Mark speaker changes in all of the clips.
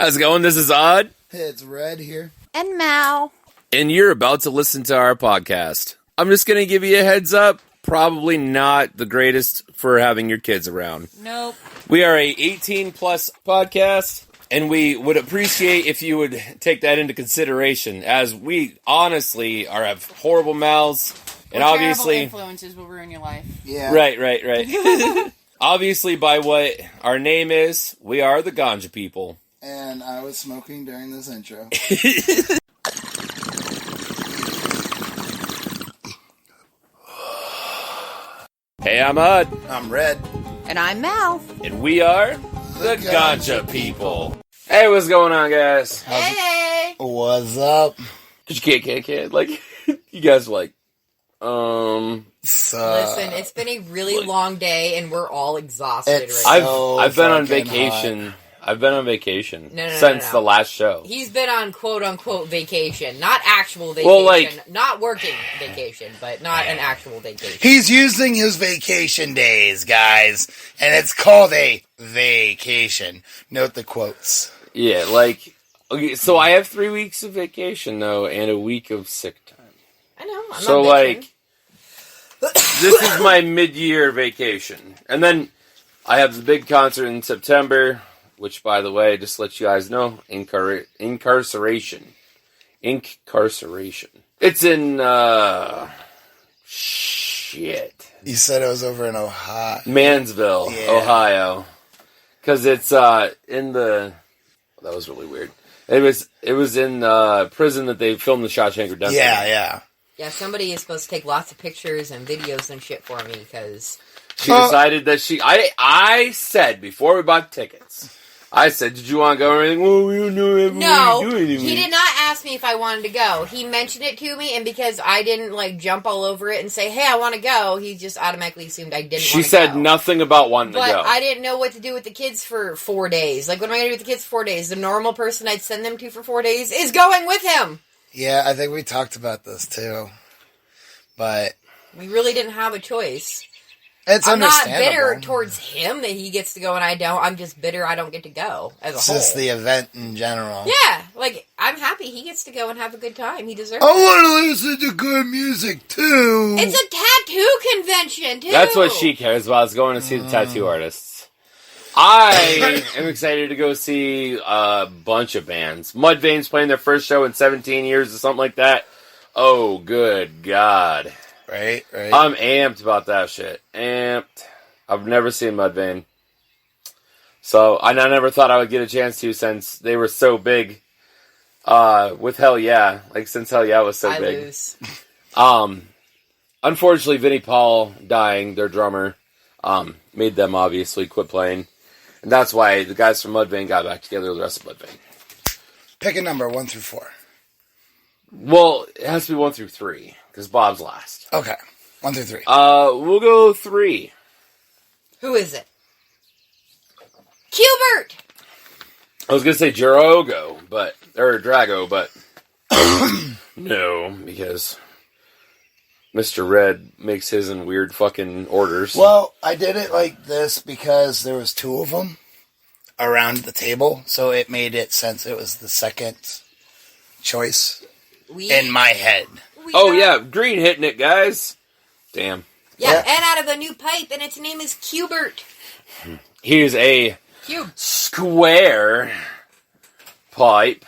Speaker 1: How's it going? This is Odd.
Speaker 2: It's Red here.
Speaker 3: And Mal.
Speaker 1: And you're about to listen to our podcast. I'm just going to give you a heads up. Probably not the greatest for having your kids around.
Speaker 3: Nope.
Speaker 1: We are a 18-plus podcast, and we would appreciate if you would take that into consideration, as we honestly have horrible mouths. And obviously,
Speaker 3: influences will ruin your life.
Speaker 2: Yeah.
Speaker 1: Right. Obviously, by what our name is, we are the Ganja people.
Speaker 2: And I was smoking during this intro.
Speaker 1: Hey, I'm Odd.
Speaker 2: I'm Red.
Speaker 3: And I'm Mal.
Speaker 1: And we are the Ganja people. Hey, what's going on, guys?
Speaker 3: Hey!
Speaker 2: What's up?
Speaker 1: Cause you can't. Like, you guys are like,
Speaker 3: Listen, it's been a really long day, and we're all exhausted
Speaker 2: It's
Speaker 3: right
Speaker 2: so
Speaker 1: I've been on
Speaker 2: fucking
Speaker 1: vacation.
Speaker 2: hot.
Speaker 1: I've been on vacation
Speaker 3: No.
Speaker 1: since the last show.
Speaker 3: He's been on quote-unquote vacation. Not actual vacation.
Speaker 1: Well, like-
Speaker 3: not working vacation, but not an actual vacation.
Speaker 2: He's using his vacation days, guys. And it's called a vacation. Note the quotes.
Speaker 1: Yeah, like, okay, so I have 3 weeks of vacation, though, and a week of sick time.
Speaker 3: I know. I'm
Speaker 1: So,
Speaker 3: not
Speaker 1: like, this is my mid-year vacation. And then I have the big concert in September, which, by the way, just to let you guys know, incarceration. It's in, shit.
Speaker 2: You said it was over in Ohio.
Speaker 1: Mansville,
Speaker 2: Yeah.
Speaker 1: Ohio. Because it's, in the... That was really weird. It was in prison that they filmed the Shawshank Redemption.
Speaker 2: Yeah.
Speaker 3: Yeah, somebody is supposed to take lots of pictures and videos and shit for me, because...
Speaker 1: She decided that I said, before we bought tickets, I said, did you want to go or anything? Well, we don't know
Speaker 3: No,
Speaker 1: do anything.
Speaker 3: he did not ask me if I wanted to go. He mentioned it to me, and because I didn't, like, jump all over it and say, hey, I want to go, he just automatically assumed I didn't want to go.
Speaker 1: She said nothing about wanting
Speaker 3: But
Speaker 1: to go.
Speaker 3: I didn't know what to do with the kids for 4 days. Like, what am I going to do with the kids for 4 days? The normal person I'd send them to for 4 days is going with him.
Speaker 2: Yeah, I think we talked about this too. But
Speaker 3: We really didn't have a choice.
Speaker 2: it's
Speaker 3: I'm not
Speaker 2: understandable.
Speaker 3: bitter towards him that he gets to go and I don't. I'm just bitter I don't get to go as a
Speaker 2: It's
Speaker 3: whole.
Speaker 2: just the event in general.
Speaker 3: Yeah, like, I'm happy he gets to go and have a good time. He deserves
Speaker 2: I
Speaker 3: it.
Speaker 2: want to listen to good music too.
Speaker 3: It's a tattoo convention, too.
Speaker 1: That's what she cares about, is going to see the tattoo artists. I am excited to go see a bunch of bands. Mudvayne's playing their first show in 17 years or something like that. Oh, good God.
Speaker 2: Right.
Speaker 1: I'm amped about that shit. Amped. I've never seen Mudvayne. So, and I never thought I would get a chance to, since they were so big. With Hell Yeah. Like, since Hell Yeah was so
Speaker 3: I
Speaker 1: big.
Speaker 3: lose.
Speaker 1: Unfortunately, Vinnie Paul dying, their drummer, made them obviously quit playing. And that's why the guys from Mudvayne got back together with the rest of Mudvayne.
Speaker 2: Pick a number 1 through 4.
Speaker 1: Well, it has to be 1 through 3, because Bob's last.
Speaker 2: Okay, 1 through 3.
Speaker 1: We'll go 3.
Speaker 3: Who is it? Qbert!
Speaker 1: I was going to say Drago, but no, because Mr. Red makes his in weird fucking orders.
Speaker 2: Well, I did it like this because there was 2 of them around the table, so it made it sense it was the second choice in my head.
Speaker 1: Yeah, Green hitting it, guys. Damn.
Speaker 3: Yeah, and out of the new pipe, and its name is Qbert.
Speaker 1: Here's a
Speaker 3: Cube.
Speaker 1: square pipe.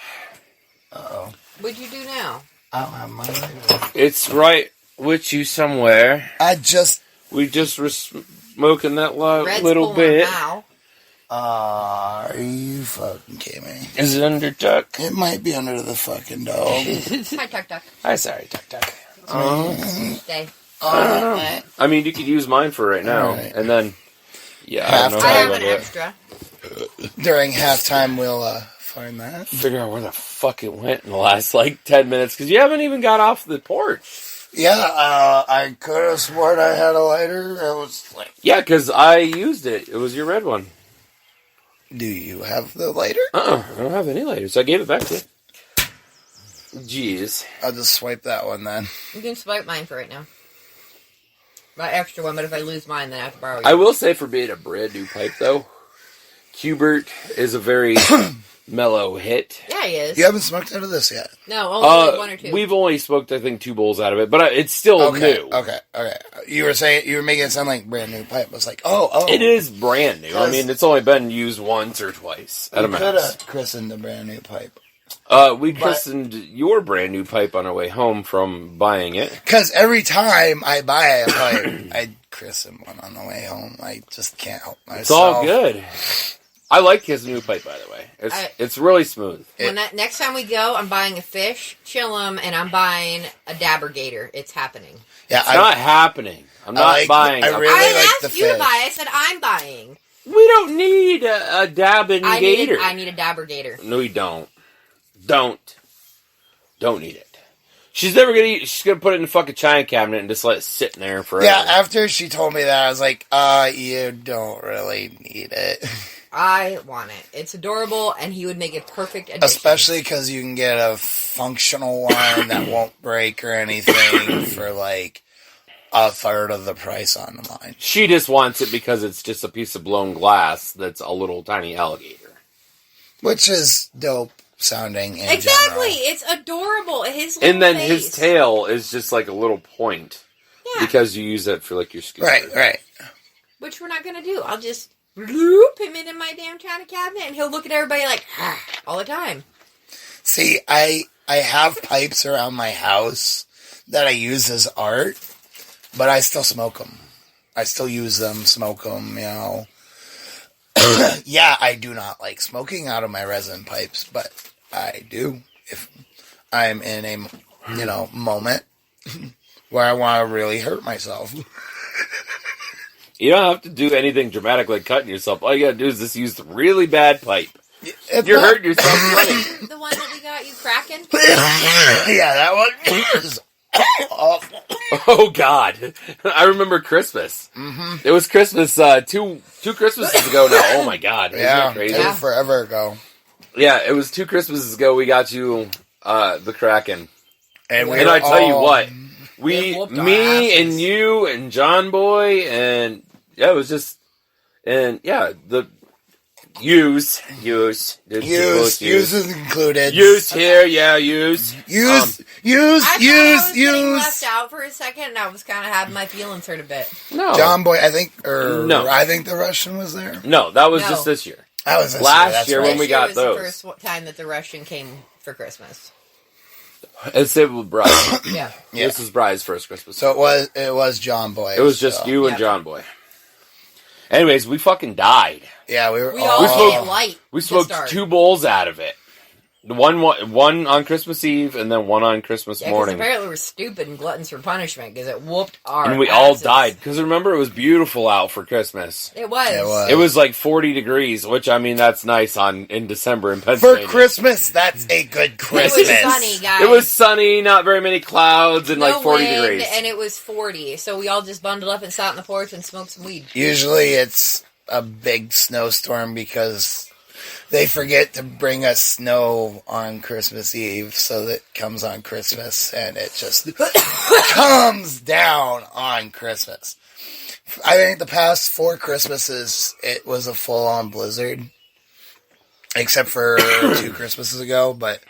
Speaker 2: Uh-oh.
Speaker 3: What'd you do now?
Speaker 2: I don't have my lighter.
Speaker 1: It's right with you somewhere. We just were smoking that
Speaker 3: Red's
Speaker 1: little
Speaker 3: pulling
Speaker 1: bit.
Speaker 3: Now.
Speaker 2: Are you fucking kidding me?
Speaker 1: Is it under Tuck?
Speaker 2: It might be under the fucking dog.
Speaker 3: Hi, Tuck Tuck.
Speaker 1: Hi, sorry, Tuck.
Speaker 3: Stay.
Speaker 1: I mean, you could use mine for right now,
Speaker 2: All right.
Speaker 1: and then, yeah,
Speaker 2: Half
Speaker 1: I don't know
Speaker 3: I
Speaker 1: how
Speaker 3: have
Speaker 1: you
Speaker 3: an
Speaker 1: want to
Speaker 3: extra.
Speaker 2: During halftime, we'll find that.
Speaker 1: figure out where the fuck it went in the last, 10 minutes, because you haven't even got off the porch.
Speaker 2: Yeah, I could have sworn I had a lighter. It was like,
Speaker 1: Yeah, because I used it. It was your red one.
Speaker 2: do you have the lighter?
Speaker 1: I don't have any lighters. I gave it back to you. Jeez.
Speaker 2: I'll just swipe that one then.
Speaker 3: You can swipe mine for right now. My extra one, but if I lose mine, then I have to borrow yours.
Speaker 1: I will say, for being a brand new pipe, though, Cubert is a very mellow hit.
Speaker 3: Yeah, he is.
Speaker 2: You haven't smoked out of this yet.
Speaker 3: No, only like 1 or 2.
Speaker 1: We've only smoked, I think, 2 bowls out of it, but it's still new.
Speaker 2: Okay. You were making it sound like brand new pipe. I was like, oh.
Speaker 1: It is brand new. I mean, it's only been used once or twice at a
Speaker 2: You could
Speaker 1: max.
Speaker 2: have christened a brand new pipe.
Speaker 1: We christened your brand new pipe on our way home from buying it.
Speaker 2: Because every time I buy a pipe, I christen one on the way home. I just can't help myself.
Speaker 1: It's all good. I like his new pipe, by the way. It's really smooth.
Speaker 3: Next time we go, I'm buying a fish, chillum, and I'm buying a dabbergator. It's happening.
Speaker 2: Yeah,
Speaker 1: It's not happening. I'm not buying.
Speaker 2: I
Speaker 3: I
Speaker 2: really
Speaker 3: didn't
Speaker 2: like
Speaker 3: ask
Speaker 2: the
Speaker 3: you to
Speaker 2: fish.
Speaker 3: buy. I said I'm buying.
Speaker 1: We don't need a dabbing gator.
Speaker 3: I need a dabbergator.
Speaker 1: No, you don't. Don't need it. She's never gonna eat. She's gonna put it in the fucking china cabinet and just let it sit in there forever.
Speaker 2: Yeah, after she told me that, I was like, you don't really need it.
Speaker 3: I want it. It's adorable, and he would make a perfect addition.
Speaker 2: Especially because you can get a functional one that won't break or anything for like a third of the price on mine.
Speaker 1: She just wants it because it's just a piece of blown glass that's a little tiny alligator.
Speaker 2: Which is dope sounding in
Speaker 3: Exactly.
Speaker 2: general.
Speaker 3: It's adorable. His little
Speaker 1: And then
Speaker 3: face.
Speaker 1: his tail is just like a little point.
Speaker 3: Yeah.
Speaker 1: Because you use that for like your scooter.
Speaker 2: Right.
Speaker 3: Which we're not going to do. I'll just loop him in my damn china cabinet, and he'll look at everybody like, all the time.
Speaker 2: See, I have pipes around my house that I use as art, but I still smoke them. I still use them, smoke them, you know. Yeah, I do not like smoking out of my resin pipes, but I do if I'm in a, moment where I want to really hurt myself.
Speaker 1: You don't have to do anything dramatic like cutting yourself. All you gotta do is just use the really bad pipe. You're hurting yourself running.
Speaker 3: The one that we got you cracking?
Speaker 2: Yeah, that one is awful.
Speaker 1: Oh, God. I remember Christmas. Mm-hmm. It was Christmas two Christmases ago now. Oh, my God. Isn't that crazy?
Speaker 2: It was forever ago.
Speaker 1: Yeah, it was 2 Christmases ago we got you the Kraken.
Speaker 2: And
Speaker 1: I tell you what,
Speaker 3: It whooped our
Speaker 1: me
Speaker 3: asses.
Speaker 1: and you and John Boy and, yeah, it was just, and, yeah, the use is included. Use here, yeah, use.
Speaker 2: Use.
Speaker 3: I was getting left out for a second, and I was kind of having my feelings hurt a bit.
Speaker 1: No.
Speaker 2: John Boy, I think the Russian was there.
Speaker 1: No, that was
Speaker 3: No.
Speaker 1: just this year.
Speaker 2: That was
Speaker 1: Last year when we
Speaker 3: This year
Speaker 1: got
Speaker 3: was
Speaker 1: those.
Speaker 3: the first time that the Russian came for Christmas.
Speaker 1: It's it with Bryce.
Speaker 3: Yeah.
Speaker 2: Yeah.
Speaker 1: This is Bryce's first Christmas.
Speaker 2: So it was John Boy.
Speaker 1: It was just you and John Boy. Anyways, we fucking died.
Speaker 2: Yeah, we were.
Speaker 3: We all
Speaker 1: smoked-
Speaker 3: ate light.
Speaker 1: We
Speaker 3: to
Speaker 1: smoked
Speaker 3: start.
Speaker 1: 2 bowls out of it. One on Christmas Eve, and then one on Christmas
Speaker 3: Yeah, 'cause
Speaker 1: morning.
Speaker 3: apparently we're stupid and gluttons for punishment because it whooped our
Speaker 1: And we all
Speaker 3: asses.
Speaker 1: died. Because remember, it was beautiful out for Christmas.
Speaker 3: It was.
Speaker 1: It was like 40 degrees, which, I mean, that's nice in December in
Speaker 2: For
Speaker 1: Pennsylvania.
Speaker 2: Christmas, that's a good Christmas.
Speaker 3: It was sunny, guys.
Speaker 1: It was sunny, not very many clouds, and
Speaker 3: no
Speaker 1: like 40
Speaker 3: wind,
Speaker 1: degrees.
Speaker 3: and it was 40. So we all just bundled up and sat on the porch and smoked some weed.
Speaker 2: Usually it's a big snowstorm because they forget to bring us snow on Christmas Eve, so that comes on Christmas, and it just comes down on Christmas. I think the past 4 Christmases, it was a full-on blizzard, except for 2 Christmases ago, but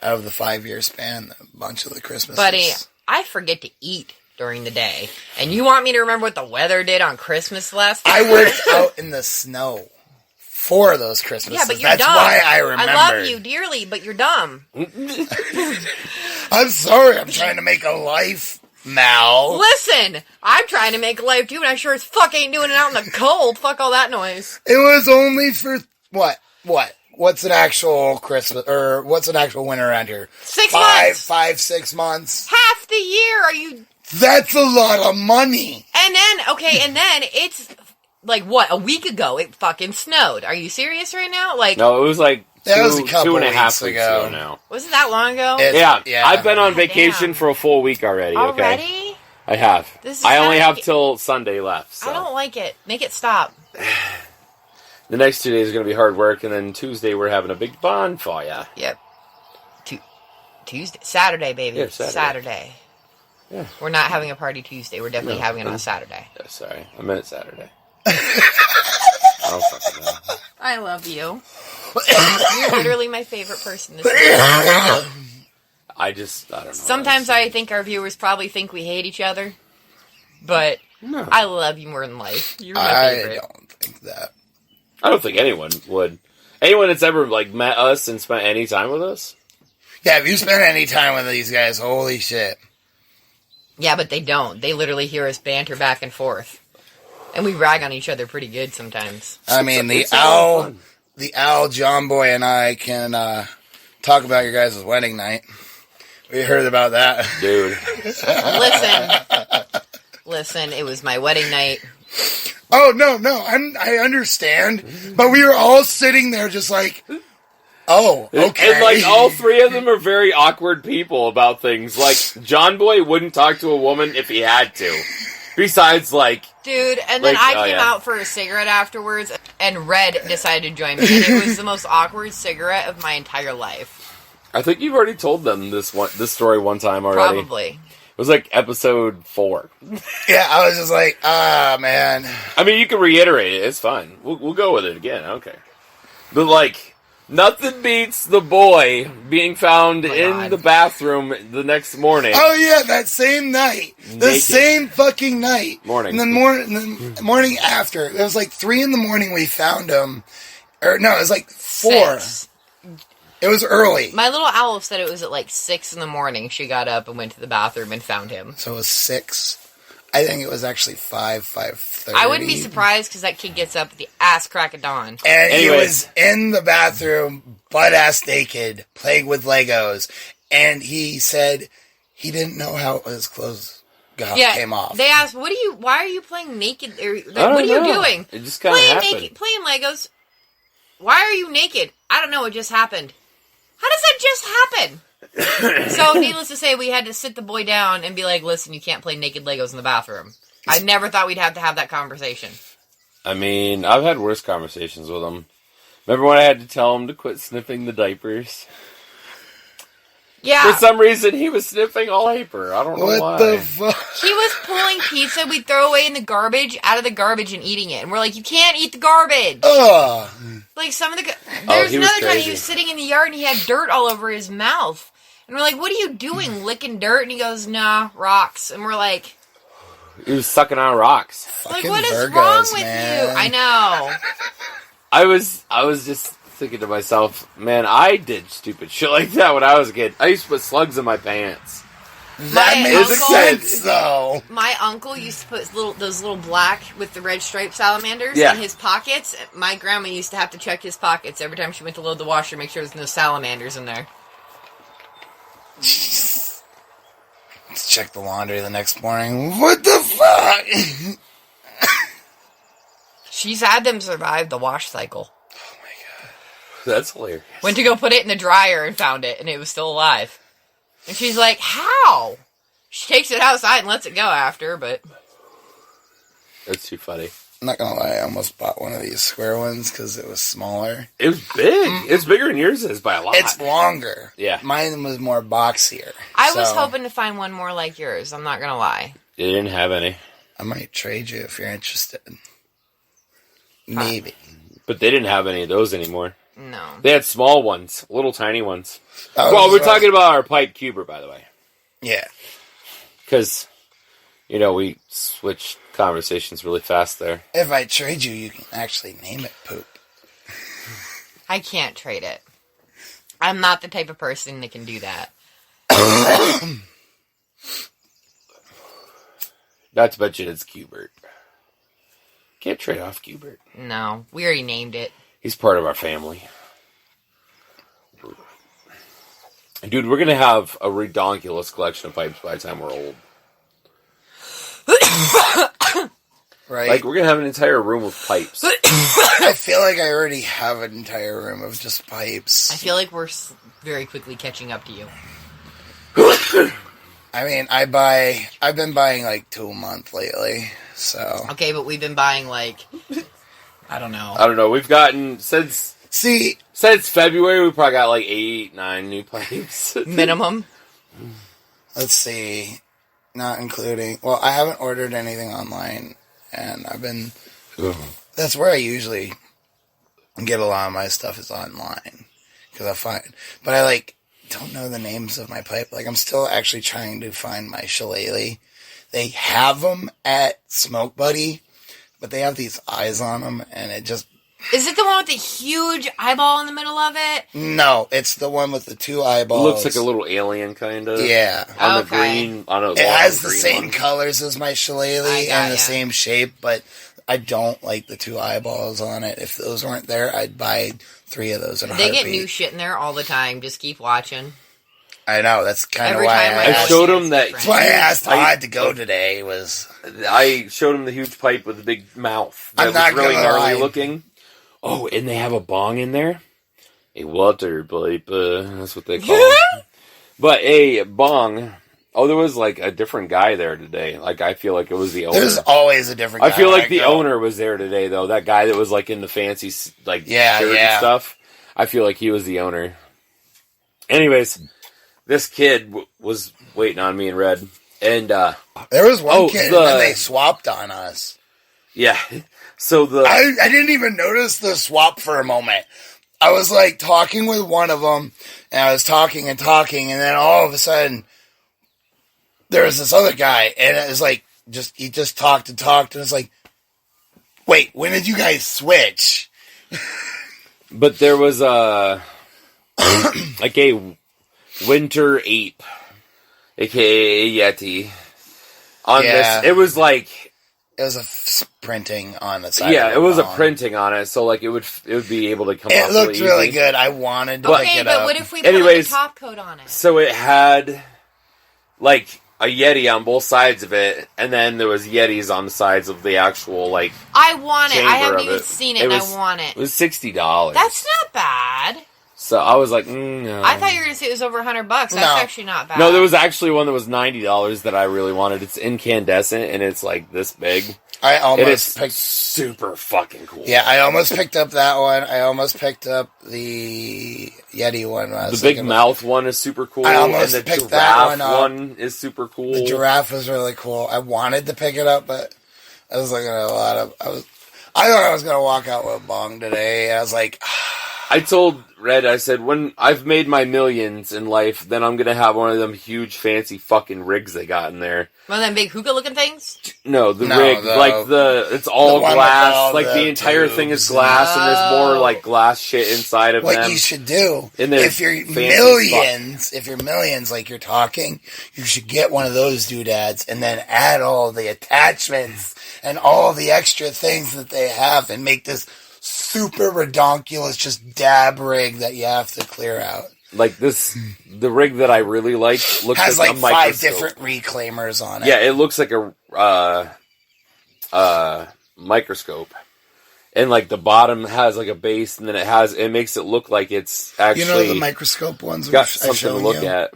Speaker 2: out of the 5-year span, a bunch of the Christmases.
Speaker 3: Buddy, I forget to eat during the day. And you want me to remember what the weather did on Christmas last year?
Speaker 2: I worked out in the snow for those Christmases.
Speaker 3: Yeah, but you're
Speaker 2: That's
Speaker 3: dumb.
Speaker 2: why I remember.
Speaker 3: I love you dearly, but you're dumb.
Speaker 2: I'm sorry. I'm trying to make a life, Mal.
Speaker 3: Listen, I'm trying to make a life too, and I sure as fuck ain't doing it out in the cold. Fuck all that noise.
Speaker 2: It was only for what? What's an actual Christmas or what's an actual winter around here?
Speaker 3: 6 months.
Speaker 2: 6 months.
Speaker 3: Half the year. Are you?
Speaker 2: That's a lot of money.
Speaker 3: And then it's like what? A week ago it fucking snowed. Are you serious right now? Like,
Speaker 1: No, it was like
Speaker 2: That was a
Speaker 1: two
Speaker 2: couple
Speaker 1: and a half
Speaker 2: weeks
Speaker 1: weeks
Speaker 2: ago.
Speaker 1: ago now.
Speaker 3: wasn't that long ago?
Speaker 2: Yeah.
Speaker 1: I've been on
Speaker 3: God
Speaker 1: vacation
Speaker 3: damn.
Speaker 1: for a full week already. Okay,
Speaker 3: Already?
Speaker 1: I have.
Speaker 3: This is
Speaker 1: I only
Speaker 3: not-
Speaker 1: have till Sunday left. So
Speaker 3: I don't like it. Make it stop.
Speaker 1: the next 2 days are going to be hard work, and then Tuesday we're having a big bonfire.
Speaker 3: Yep. Tuesday, Saturday, baby.
Speaker 1: Yeah, Saturday. Yeah.
Speaker 3: We're not having a party Tuesday. We're definitely having it on Saturday.
Speaker 1: Sorry, I meant Saturday. I don't fucking know.
Speaker 3: I love you. You're literally my favorite person this week.
Speaker 1: I don't know.
Speaker 3: Sometimes I think our viewers probably think we hate each other, but
Speaker 1: No.
Speaker 3: I love you more than life. You're my
Speaker 2: I
Speaker 3: favorite.
Speaker 2: don't think that.
Speaker 1: I don't think anyone would. Anyone that's ever like met us and spent any time with us?
Speaker 2: Yeah, if you spend any time with these guys, holy shit.
Speaker 3: Yeah, but they don't. They literally hear us banter back and forth. And we rag on each other pretty good sometimes.
Speaker 2: I mean,
Speaker 1: It's a lot of fun.
Speaker 2: the Owl, John Boy, and I can talk about your guys' wedding night. We heard about that.
Speaker 1: Dude.
Speaker 3: Listen, it was my wedding night.
Speaker 2: Oh, no, I understand. But we were all sitting there just like, oh, okay.
Speaker 1: And like all three of them are very awkward people about things. Like John Boy wouldn't talk to a woman if he had to. Besides, like,
Speaker 3: Dude, and then
Speaker 1: Like,
Speaker 3: I
Speaker 1: oh,
Speaker 3: came
Speaker 1: yeah.
Speaker 3: out for a cigarette afterwards, and Red decided to join me, and it was the most awkward cigarette of my entire life.
Speaker 1: I think you've already told them this story one time already.
Speaker 3: Probably.
Speaker 1: It was like episode 4.
Speaker 2: Yeah, I was just like, man.
Speaker 1: I mean, you can reiterate it. It's fine. We'll go with it again. Okay. But like, nothing beats the boy being found in
Speaker 3: God.
Speaker 1: the bathroom the next morning.
Speaker 2: Oh, yeah, that same night. The
Speaker 1: Naked.
Speaker 2: same fucking night.
Speaker 1: Morning.
Speaker 2: And the morning after. It was like 3 a.m. we found him. Or, no, it was like 4.
Speaker 3: 6.
Speaker 2: It was early.
Speaker 3: My little owl said it was at like 6 in the morning. She got up and went to the bathroom and found him.
Speaker 2: So it was 6. I think it was actually 5:30.
Speaker 3: I wouldn't be surprised because that kid gets up at the ass crack of dawn.
Speaker 2: And he
Speaker 1: Anyways.
Speaker 2: was in the bathroom, butt-ass naked, playing with Legos. And he said he didn't know how his clothes came off.
Speaker 3: They asked, why are you playing naked? Or, like,
Speaker 1: I don't
Speaker 3: what are you
Speaker 1: know.
Speaker 3: doing?
Speaker 1: It just kind of
Speaker 3: Playing
Speaker 1: happened.
Speaker 3: naked, playing Legos. Why are you naked? I don't know. It just happened. How does that just happen? So, needless to say, we had to sit the boy down and be like, listen, you can't play naked Legos in the bathroom. I never thought we'd have to have that conversation.
Speaker 1: I mean, I've had worse conversations with him. Remember when I had to tell him to quit sniffing the diapers?
Speaker 3: Yeah.
Speaker 1: For some reason, he was sniffing all paper. I don't know why.
Speaker 2: What the fuck?
Speaker 3: He was pulling pizza we'd throw away in the garbage out of the garbage and eating it. And we're like, you can't eat the garbage.
Speaker 2: Ugh.
Speaker 3: Like some of the...
Speaker 1: Oh,
Speaker 3: There's
Speaker 1: he was
Speaker 3: another time
Speaker 1: crazy.
Speaker 3: he was sitting in the yard and he had dirt all over his mouth. And we're like, what are you doing? Licking dirt? And he goes, nah, rocks. And we're like,
Speaker 1: He was sucking on rocks.
Speaker 2: Fucking
Speaker 3: what is
Speaker 2: Virgos,
Speaker 3: wrong with
Speaker 2: man.
Speaker 3: you? I know.
Speaker 1: I was just thinking to myself, man, I did stupid shit like that when I was a kid. I used to put slugs in my pants.
Speaker 2: That
Speaker 3: My
Speaker 2: makes
Speaker 3: uncle-
Speaker 2: sense, though.
Speaker 3: My uncle used to put those little black with the red striped salamanders
Speaker 1: Yeah.
Speaker 3: in his pockets. My grandma used to have to check his pockets every time she went to load the washer, make sure there's no salamanders in there.
Speaker 2: Let's check the laundry the next morning. What the fuck?
Speaker 3: She's had them survive the wash cycle.
Speaker 1: That's hilarious.
Speaker 3: Went to go put it in the dryer and found it, and it was still alive. And she's like, how? She takes it outside and lets it go after, but...
Speaker 1: That's too funny.
Speaker 2: I'm not gonna lie, I almost bought one of these square ones because it was smaller.
Speaker 1: It was big. It's bigger than yours is by a lot.
Speaker 2: It's longer.
Speaker 1: Yeah.
Speaker 2: Mine was more boxier.
Speaker 3: I was
Speaker 2: so
Speaker 3: hoping to find one more like yours, I'm not gonna lie.
Speaker 1: They didn't have any.
Speaker 2: I might trade you if you're interested. Maybe.
Speaker 1: But they didn't have any of those anymore.
Speaker 3: No.
Speaker 1: They had small ones, little tiny ones.
Speaker 2: Oh,
Speaker 1: Well, we're
Speaker 2: so-
Speaker 1: talking about our pipe cuber, by the way.
Speaker 2: Yeah.
Speaker 1: Because, we switched conversations really fast there.
Speaker 2: If I trade you, you can actually name it poop.
Speaker 3: I can't trade it. I'm not the type of person that can do that.
Speaker 1: Not to mention it's Cubert. Can't trade off Cubert.
Speaker 3: No. We already named it.
Speaker 1: He's part of our family. Dude, we're going to have a redonkulous collection of pipes by the time we're old.
Speaker 2: Right?
Speaker 1: Like, we're going to have an entire room of pipes.
Speaker 2: I feel like I already have an entire room of just
Speaker 3: I
Speaker 2: pipes.
Speaker 3: feel like we're very quickly catching up to you.
Speaker 2: I mean, I've been buying like 2 a month lately, so.
Speaker 3: Okay, but we've been buying, like... I don't know.
Speaker 1: I don't know. We've gotten, since
Speaker 2: See,
Speaker 1: February, we probably got like 8, 9 new pipes.
Speaker 3: Minimum.
Speaker 2: let's see. Not including, well, I haven't ordered anything online, and I've been That's where I usually get a lot of my stuff is online. Because I find... But I, don't know the names of my pipe. I'm still actually trying to find my shillelagh. They have them at Smoke Buddy, but they have these eyes on them, and it just...
Speaker 3: Is it the one with the huge eyeball in the middle of it?
Speaker 2: No, it's the one with the two eyeballs.
Speaker 1: It looks like a little alien, kind of.
Speaker 2: Yeah.
Speaker 1: On the green, on a
Speaker 2: It has the
Speaker 1: green
Speaker 2: same
Speaker 1: one.
Speaker 2: colors as my shillelagh and the same shape, but I don't like the two eyeballs on it. If those weren't there, I'd buy 3 of those in a
Speaker 3: They
Speaker 2: heartbeat.
Speaker 3: get new shit in there all the time. Just keep watching.
Speaker 2: I know, that's kind of
Speaker 3: Every
Speaker 2: why
Speaker 3: time
Speaker 2: I
Speaker 3: I
Speaker 2: asked.
Speaker 1: showed him that.
Speaker 2: That's why I asked Todd to go today,
Speaker 1: I showed him the huge pipe with the big mouth. That
Speaker 2: I'm not
Speaker 1: was really
Speaker 2: gonna
Speaker 1: gnarly
Speaker 2: lie.
Speaker 1: looking. Oh, and they have a bong in there? A water pipe, that's what they call it. But a bong... Oh, there was, a different guy there today. I feel like it was the owner.
Speaker 2: There's always a different guy.
Speaker 1: I feel like
Speaker 2: when
Speaker 1: the
Speaker 2: go.
Speaker 1: owner was there today, though. That guy that was, in the fancy, shirt
Speaker 2: Yeah.
Speaker 1: and stuff. I feel like he was the owner. Anyways, this kid was waiting on me in Red. And,
Speaker 2: There was one kid, and then they swapped on us.
Speaker 1: yeah. So
Speaker 2: I didn't even notice the swap for a moment. I was talking with one of them, and I was talking, and then all of a sudden, there was this other guy, and it was he just talked, and it's wait, when did you guys switch?
Speaker 1: But there was a winter ape, aka a Yeti, on this. It was
Speaker 2: it was a printing on the side.
Speaker 1: yeah,
Speaker 2: of
Speaker 1: it was a
Speaker 2: bong.
Speaker 1: printing on it, so it would be able to come
Speaker 2: It
Speaker 1: off
Speaker 2: looked really
Speaker 1: easy.
Speaker 2: good. I wanted to pick
Speaker 3: Okay,
Speaker 2: it
Speaker 3: but
Speaker 2: up.
Speaker 3: what if we put
Speaker 1: Anyways,
Speaker 3: a top coat on it?
Speaker 1: So it had a Yeti on both sides of it, and then there was Yetis on the sides of the actual
Speaker 3: I want it. I
Speaker 1: chamber
Speaker 3: haven't
Speaker 1: of
Speaker 3: even
Speaker 1: it.
Speaker 3: seen
Speaker 1: It
Speaker 3: it, and
Speaker 1: was-
Speaker 3: I want it.
Speaker 1: It was $60.
Speaker 3: That's not bad.
Speaker 1: So I was like, no.
Speaker 3: I thought you were going to say it was over $100. That's
Speaker 2: No.
Speaker 3: actually not bad.
Speaker 1: No, there was actually one that was $90 that I really wanted. It's incandescent and it's this big.
Speaker 2: I
Speaker 1: It is
Speaker 2: almost picked.
Speaker 1: super fucking cool.
Speaker 2: Yeah, I almost picked up that one. I almost picked up the Yeti one. When I was
Speaker 1: The big
Speaker 2: thinking
Speaker 1: mouth one is super cool,
Speaker 2: I almost
Speaker 1: and the
Speaker 2: picked that
Speaker 1: giraffe
Speaker 2: one up.
Speaker 1: one is super cool.
Speaker 2: The giraffe was really cool. I wanted to pick it up, but I was looking at a lot of. I thought I was gonna walk out with a bong today. I was like,
Speaker 1: I told Red, I said, when I've made my millions in life, then I'm gonna have one of them huge fancy fucking rigs they got in there.
Speaker 3: One of them big hookah looking things?
Speaker 1: No, the
Speaker 2: No,
Speaker 1: rig, it's all
Speaker 2: the one with
Speaker 1: glass,
Speaker 2: all
Speaker 1: the
Speaker 2: the
Speaker 1: entire thing is
Speaker 2: tubes.
Speaker 1: glass, and there's more
Speaker 3: Oh.
Speaker 1: glass shit inside of
Speaker 2: what
Speaker 1: them.
Speaker 2: you should do
Speaker 1: And they're
Speaker 2: if you're
Speaker 1: fancy
Speaker 2: millions, like you're talking, you should get one of those doodads and then add all the attachments and all the extra things that they have, and make this super redonkulous just dab rig that you have to clear out.
Speaker 1: The rig that I really like looks
Speaker 2: Has
Speaker 1: like a
Speaker 2: 5
Speaker 1: microscope.
Speaker 2: different reclaimers on it.
Speaker 1: Yeah, it looks like a microscope. And the bottom has a base, and then it makes it look like it's actually
Speaker 2: You know the microscope ones
Speaker 1: got
Speaker 2: I
Speaker 1: something to
Speaker 2: showed
Speaker 1: look
Speaker 2: you?
Speaker 1: at.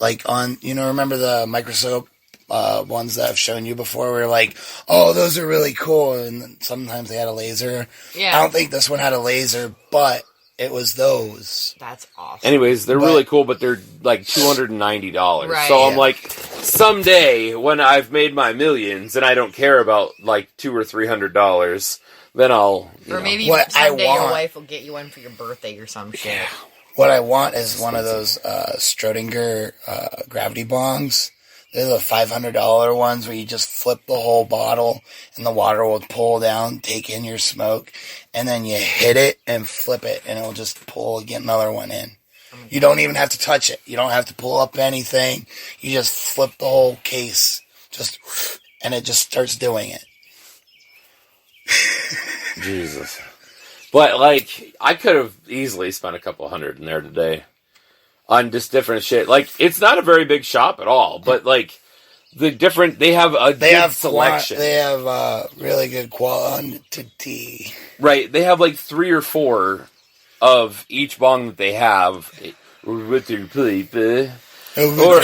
Speaker 2: Remember the microscope ones that I've shown you before? Where you're oh, those are really cool, and sometimes they had a laser.
Speaker 3: Yeah.
Speaker 2: I don't think this one had a laser, but it was those.
Speaker 3: That's awesome.
Speaker 1: Anyways, they're really cool, but they're $290.
Speaker 3: Right.
Speaker 1: So I'm
Speaker 2: Yeah.
Speaker 1: someday when I've made my millions and I don't care about $200 or $300, then I'll.
Speaker 3: Or maybe
Speaker 2: What I
Speaker 3: someday your
Speaker 2: want-
Speaker 3: wife will get you one for your birthday or some shit.
Speaker 2: What I want is one of those Schrodinger gravity bongs. They're the $500 ones where you just flip the whole bottle and the water will pull down, take in your smoke, and then you hit it and flip it, and it'll just get another one in. You don't even have to touch it. You don't have to pull up anything. You just flip the whole case, and it just starts doing it.
Speaker 1: Jesus. But I could have easily spent a couple $100 in there today on just different shit. It's not a very big shop at all, but they have a good selection.
Speaker 2: They have really good quantity.
Speaker 1: Right, they have 3 or 4 of each bong that they have with their pipe. Or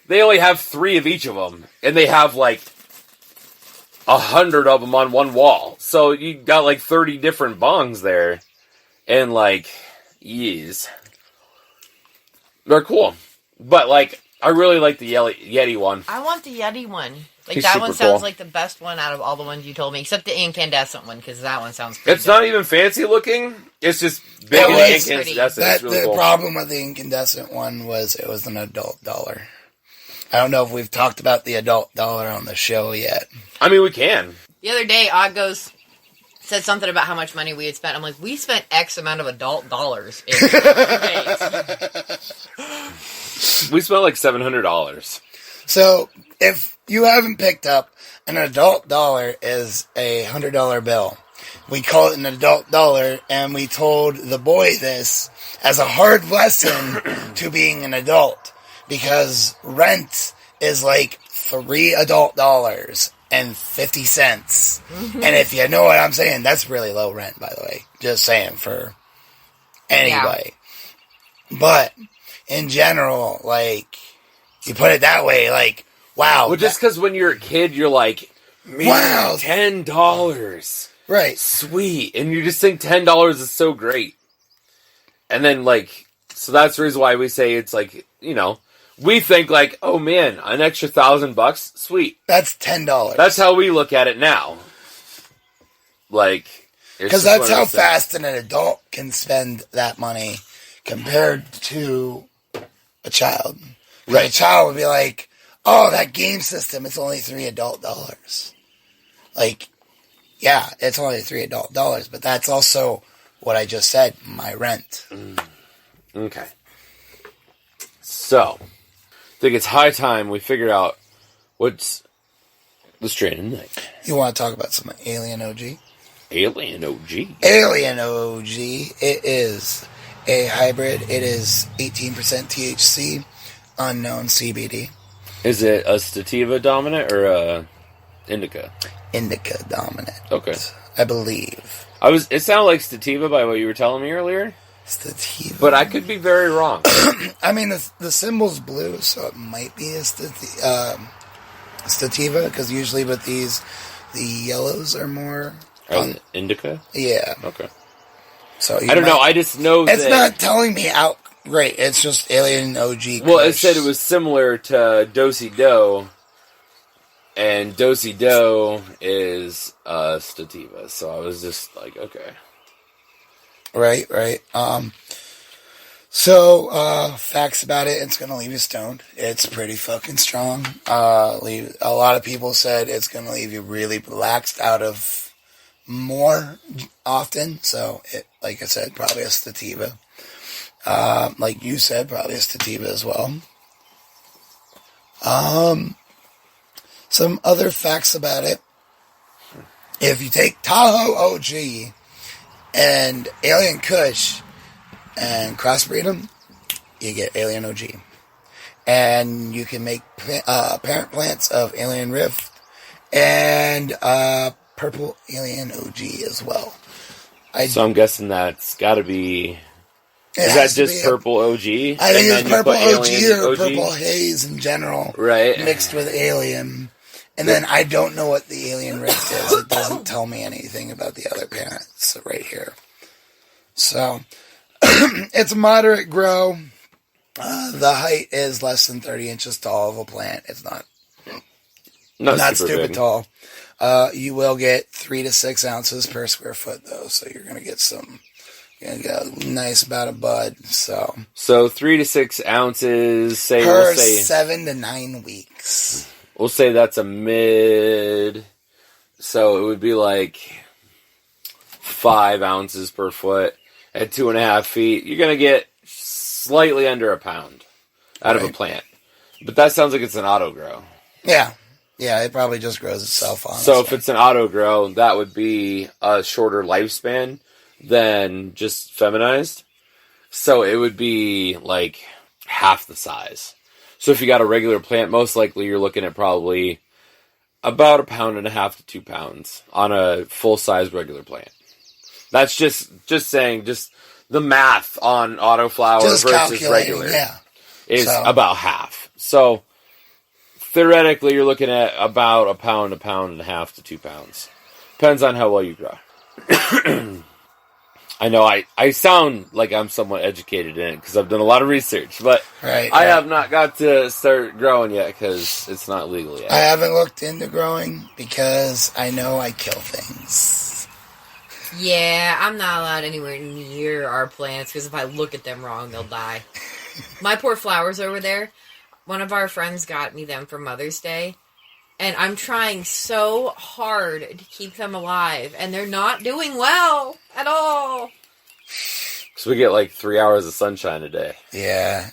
Speaker 1: they only have 3 of each of them, and they have 100 of them on one wall. So you got 30 different bongs there, and yes, they're cool. But I really like the Yeti one.
Speaker 3: I want the Yeti one. Like,
Speaker 1: He's
Speaker 3: that
Speaker 1: super
Speaker 3: one sounds
Speaker 1: cool.
Speaker 3: like the best one out of all the ones you told me, except the incandescent one, because that one sounds pretty
Speaker 1: It's not even fancy looking. It's just big
Speaker 2: It
Speaker 1: and
Speaker 2: was
Speaker 1: incandescent.
Speaker 2: That
Speaker 1: It's really
Speaker 2: the
Speaker 1: cool.
Speaker 2: problem with the incandescent one was it was an adult dollar. I don't know if we've talked about the adult dollar on the show yet.
Speaker 1: I mean, we can.
Speaker 3: The other day, Odd Goes said something about how much money we had spent. I'm like, we spent X amount of adult dollars in 2 days.
Speaker 1: We spent like $700.
Speaker 2: So if you haven't picked up, an adult dollar is a $100 bill. We call it an adult dollar, and we told the boy this as a hard lesson to being an adult, because rent is like 3 adult dollars and 50 cents. And if you know what I'm saying, that's really low rent, by the way. Just saying for anybody. Yeah. But in general, like, you put it that way, like, wow.
Speaker 1: Well, just because when you're a kid, you're like,
Speaker 2: wow,
Speaker 1: $10.
Speaker 2: Right.
Speaker 1: Sweet. And you just think $10 is so great. And then, like, so that's the reason why we say it's like, you know, we think like, oh man, an extra $1,000, sweet.
Speaker 2: That's $10.
Speaker 1: That's how we look at it now. Like,
Speaker 2: because that's how fast an adult can spend that money compared to a child. Right. A child would be like, oh, that game system, it's only 3 adult dollars. Like, yeah, it's only 3 adult dollars, but that's also what I just said, my rent.
Speaker 1: Okay. So, I think it's high time we figure out what's the strain of the night.
Speaker 2: You want to talk about some Alien OG?
Speaker 1: Alien OG.
Speaker 2: Alien OG. It is a hybrid. It is 18% THC, unknown CBD.
Speaker 1: Is it a sativa dominant or a indica?
Speaker 2: Indica dominant.
Speaker 1: Okay.
Speaker 2: I believe.
Speaker 1: It sounded like sativa by what you were telling me earlier.
Speaker 2: Sativa.
Speaker 1: But I could be very wrong.
Speaker 2: I mean, the symbol's blue, so it might be a sativa, because usually with these, the yellows are more...
Speaker 1: indica?
Speaker 2: Yeah.
Speaker 1: Okay.
Speaker 2: So
Speaker 1: I don't know, I just know
Speaker 2: it's
Speaker 1: that...
Speaker 2: not telling me outright, it's just Alien OG.
Speaker 1: Well, it said it was similar to Do-si-do, and Do-si-do is sativa, so I was just like, okay.
Speaker 2: Right. So, facts about it, it's going to leave you stoned. It's pretty fucking strong. A lot of people said it's going to leave you really relaxed out of more often. So, like I said, probably a sativa. Like you said, probably a sativa as well. Some other facts about it. If you take Tahoe OG and Alien Kush and crossbreed them, you get Alien OG. And you can make parent plants of Alien Rift and purple Alien OG as well.
Speaker 1: So I'm guessing that's got to be... Is that just purple OG?
Speaker 2: I think it's purple OG or purple haze in general.
Speaker 1: Right.
Speaker 2: Mixed with Alien. And then I don't know what the Alien Rift is. It doesn't tell me anything about the other parents right here. So, it's a moderate grow. The height is less than 30 inches tall of a plant. It's not stupid big. Tall. You will get 3 to 6 ounces per square foot, though. So you're going to get a nice amount of bud. So
Speaker 1: 3 to 6 ounces.
Speaker 2: Per 7 to 9 weeks.
Speaker 1: We'll say that's a mid. So it would be like 5 ounces per foot at 2.5 feet. You're going to get slightly under a pound out of a plant. But that sounds like it's an auto grow.
Speaker 2: Yeah. Yeah, it probably just grows itself on.
Speaker 1: So if it's an auto grow, that would be a shorter lifespan than just feminized. So it would be like half the size. So if you got a regular plant, most likely you're looking at probably about 1.5 pounds to 2 pounds on a full-size regular plant. That's just saying, just the math on autoflower versus regular is about half. So theoretically, you're looking at about 1 pound, 1.5 pounds to 2 pounds. Depends on how well you grow. I know I sound like I'm somewhat educated in it because I've done a lot of research, but
Speaker 2: Right.
Speaker 1: I have not got to start growing yet because it's not legal yet.
Speaker 2: I haven't looked into growing because I know I kill things.
Speaker 3: Yeah, I'm not allowed anywhere near our plants because if I look at them wrong, they'll die. My poor flowers over there, one of our friends got me them for Mother's Day, and I'm trying so hard to keep them alive, and they're not doing well at all.
Speaker 1: So we get like 3 hours of sunshine a day.
Speaker 2: Yeah.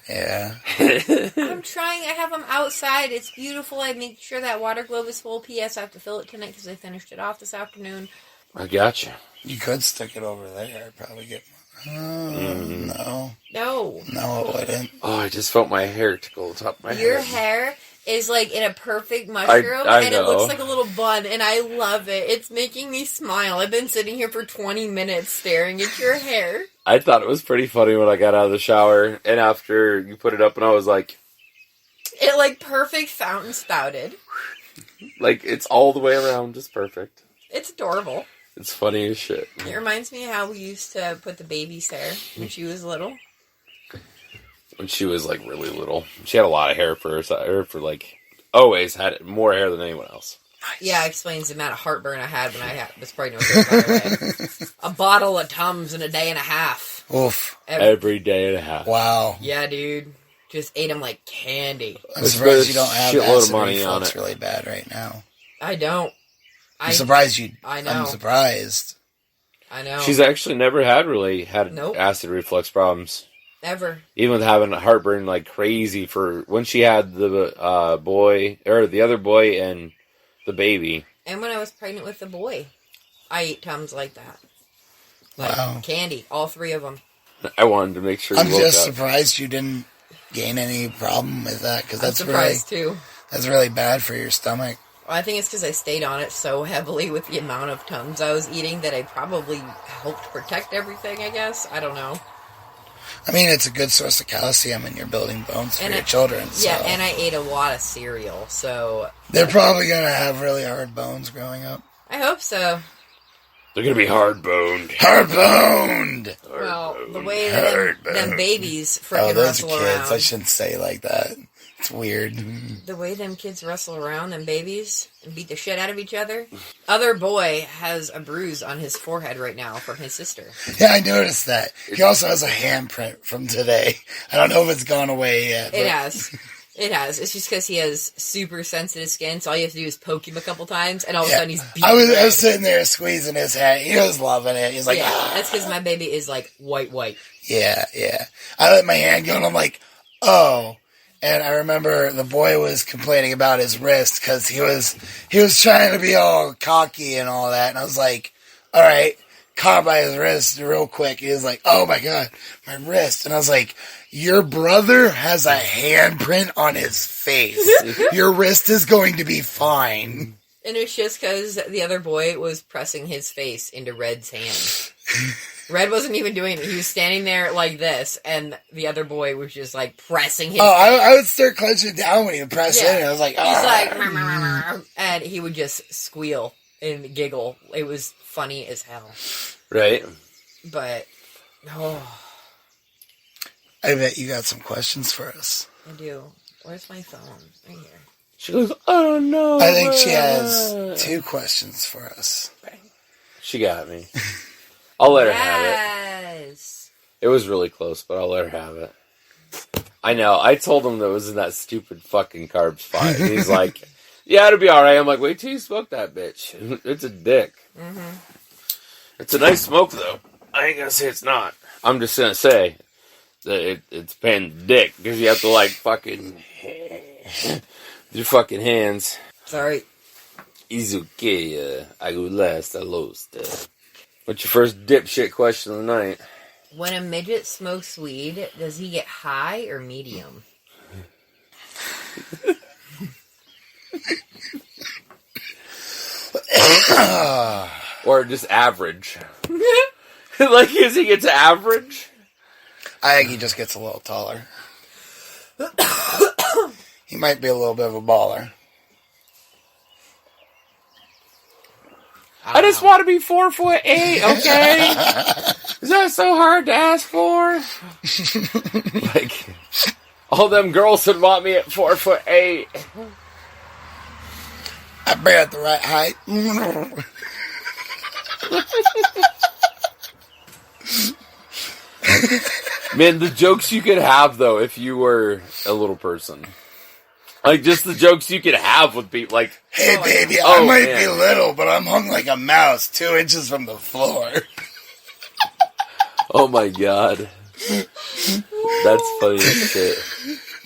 Speaker 3: I'm trying. I have them outside. It's beautiful. I make sure that water globe is full. P.S. I have to fill it tonight because I finished it off this afternoon.
Speaker 1: I gotcha.
Speaker 2: You could stick it over there. I'd probably get... No.
Speaker 3: No.
Speaker 2: No, it wouldn't.
Speaker 1: Oh, I just felt my hair tickle the top of my head.
Speaker 3: Your hair is like in a perfect mushroom,
Speaker 1: I
Speaker 3: and it
Speaker 1: know.
Speaker 3: looks like a little bun, and I love it. It's making me smile. I've been sitting here for 20 minutes staring at your hair.
Speaker 1: I thought it was pretty funny when I got out of the shower, and after you put it up, and I was like,
Speaker 3: It like perfect fountain spouted.
Speaker 1: like it's all the way around, just perfect.
Speaker 3: It's adorable.
Speaker 1: It's funny as shit.
Speaker 3: It reminds me of how we used to put the baby's hair when she was little.
Speaker 1: When she was like really little, she had a lot of hair for her, for like always had more hair than anyone else.
Speaker 3: Yeah, it explains the amount of heartburn I had when I was pregnant with her, by the way. A bottle of Tums in a day and a half.
Speaker 2: Oof.
Speaker 1: Every day and a half.
Speaker 2: Wow.
Speaker 3: Yeah, dude. Just ate them like candy.
Speaker 2: I'm
Speaker 1: Let's
Speaker 2: surprised
Speaker 1: put
Speaker 2: you don't have
Speaker 1: shitload of
Speaker 2: acid
Speaker 1: money on
Speaker 2: reflux
Speaker 1: it.
Speaker 2: really bad right now.
Speaker 3: I don't.
Speaker 2: I'm surprised you...
Speaker 3: I know.
Speaker 2: I'm surprised.
Speaker 3: I know.
Speaker 1: She's actually never had
Speaker 3: Nope.
Speaker 1: acid reflux problems.
Speaker 3: Ever.
Speaker 1: Even with having heartburn like crazy for when she had the boy or the other boy and the baby.
Speaker 3: And when I was pregnant with the boy, I ate Tums like that. Like
Speaker 2: Wow.
Speaker 3: candy. All 3 of them.
Speaker 1: I wanted to make sure.
Speaker 2: I'm
Speaker 1: you woke
Speaker 2: just
Speaker 1: up.
Speaker 2: surprised you didn't gain any problem with that because
Speaker 3: I'm
Speaker 2: that's
Speaker 3: surprised too.
Speaker 2: really bad for your stomach.
Speaker 3: I think it's because I stayed on it so heavily with the amount of Tums I was eating that I probably helped protect everything, I guess. I don't know.
Speaker 2: I mean, it's a good source of calcium and you're building bones for
Speaker 3: And
Speaker 2: your
Speaker 3: it-
Speaker 2: children. So
Speaker 3: Yeah, and I ate a lot of cereal, so
Speaker 2: they're probably going to have really hard bones growing up.
Speaker 3: I hope so.
Speaker 1: They're gonna be hard boned.
Speaker 2: Hard boned!
Speaker 3: Well, the way that
Speaker 2: Hard
Speaker 3: them
Speaker 2: bone.
Speaker 3: babies
Speaker 2: Oh,
Speaker 3: freaking
Speaker 2: those
Speaker 3: wrestle
Speaker 2: are kids. I
Speaker 3: around.
Speaker 2: shouldn't say like that. It's weird.
Speaker 3: The way them kids wrestle around, them babies, and beat the shit out of each other. Other boy has a bruise on his forehead right now from his sister.
Speaker 2: Yeah, I noticed that. He also has a handprint from today. I don't know if it's gone away yet.
Speaker 3: It
Speaker 2: but-
Speaker 3: has. It has. It's just because he has super sensitive skin, so all you have to do is poke him a couple times, and all of a
Speaker 2: Yeah.
Speaker 3: sudden he's beating
Speaker 2: I was
Speaker 3: red.
Speaker 2: sitting there squeezing his head. He was loving it. He's like,
Speaker 3: Yeah,
Speaker 2: "Ah."
Speaker 3: that's because my baby is like white.
Speaker 2: Yeah. I let my hand go and I'm like, oh. And I remember the boy was complaining about his wrist because he was trying to be all cocky and all that. And I was like, all right, caught by his wrist real quick. He was like, oh my God, my wrist. And I was like, your brother has a handprint on his face. Your wrist is going to be fine.
Speaker 3: And it's just because the other boy was pressing his face into Red's hand. Red wasn't even doing it. He was standing there like this, and the other boy was just like pressing his
Speaker 2: Oh,
Speaker 3: face.
Speaker 2: I would start clenching down when he would press
Speaker 3: Yeah.
Speaker 2: in. I was like,
Speaker 3: He's
Speaker 2: "Ah."
Speaker 3: like, "Meow, meow, meow, meow," and he would just squeal and giggle. It was funny as hell.
Speaker 1: Right?
Speaker 3: But, oh,
Speaker 2: I bet you got some questions for us.
Speaker 3: I do. Where's my phone? Right here.
Speaker 1: She goes, oh no.
Speaker 2: I think she has 2 questions for us.
Speaker 1: She got me. I'll let her have it.
Speaker 3: Yes.
Speaker 1: It was really close, but I'll let her have it. I know. I told him that it was in that stupid fucking carb spot. And he's like, yeah, it'll be alright. I'm like, wait till you smoke that bitch. It's a dick.
Speaker 3: Mm-hmm.
Speaker 1: It's a nice smoke, though. I ain't gonna say it's not. I'm just gonna say that it's a pain in the dick because you have to, like, fucking your fucking hands.
Speaker 3: Sorry.
Speaker 1: Izuke, I go last, I lost. What's your first dipshit question of the night?
Speaker 3: When a midget smokes weed, does he get high or medium?
Speaker 1: Or just average? Like, is he gets average?
Speaker 2: I think he just gets a little taller. He might be a little bit of a baller.
Speaker 1: I just want to be 4'8", okay? Is that so hard to ask for? Like, all them girls would want me at 4'8".
Speaker 2: I bear at the right height.
Speaker 1: Man, the jokes you could have, though, if you were a little person. Like, just the jokes you could have would be like,
Speaker 2: Hey, baby,
Speaker 1: Oh,
Speaker 2: I might
Speaker 1: man.
Speaker 2: be little, but I'm hung like a mouse 2 inches from the floor.
Speaker 1: oh my god. That's funny as shit.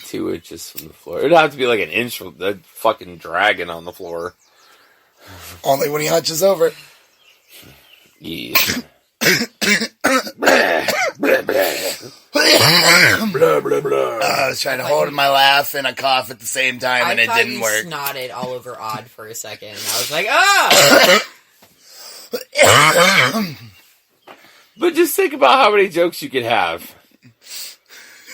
Speaker 1: 2 inches from the floor. It'd have to be like an inch from the fucking dragon on the floor.
Speaker 2: Only when he hunches over.
Speaker 1: Yeah. blah, blah, blah.
Speaker 2: I was trying to hold my laugh and a cough at the same time, and it
Speaker 3: thought
Speaker 2: didn't
Speaker 3: you
Speaker 2: work.
Speaker 3: snotted all over Odd for a second, and I was like, oh!
Speaker 1: But just think about how many jokes you could have.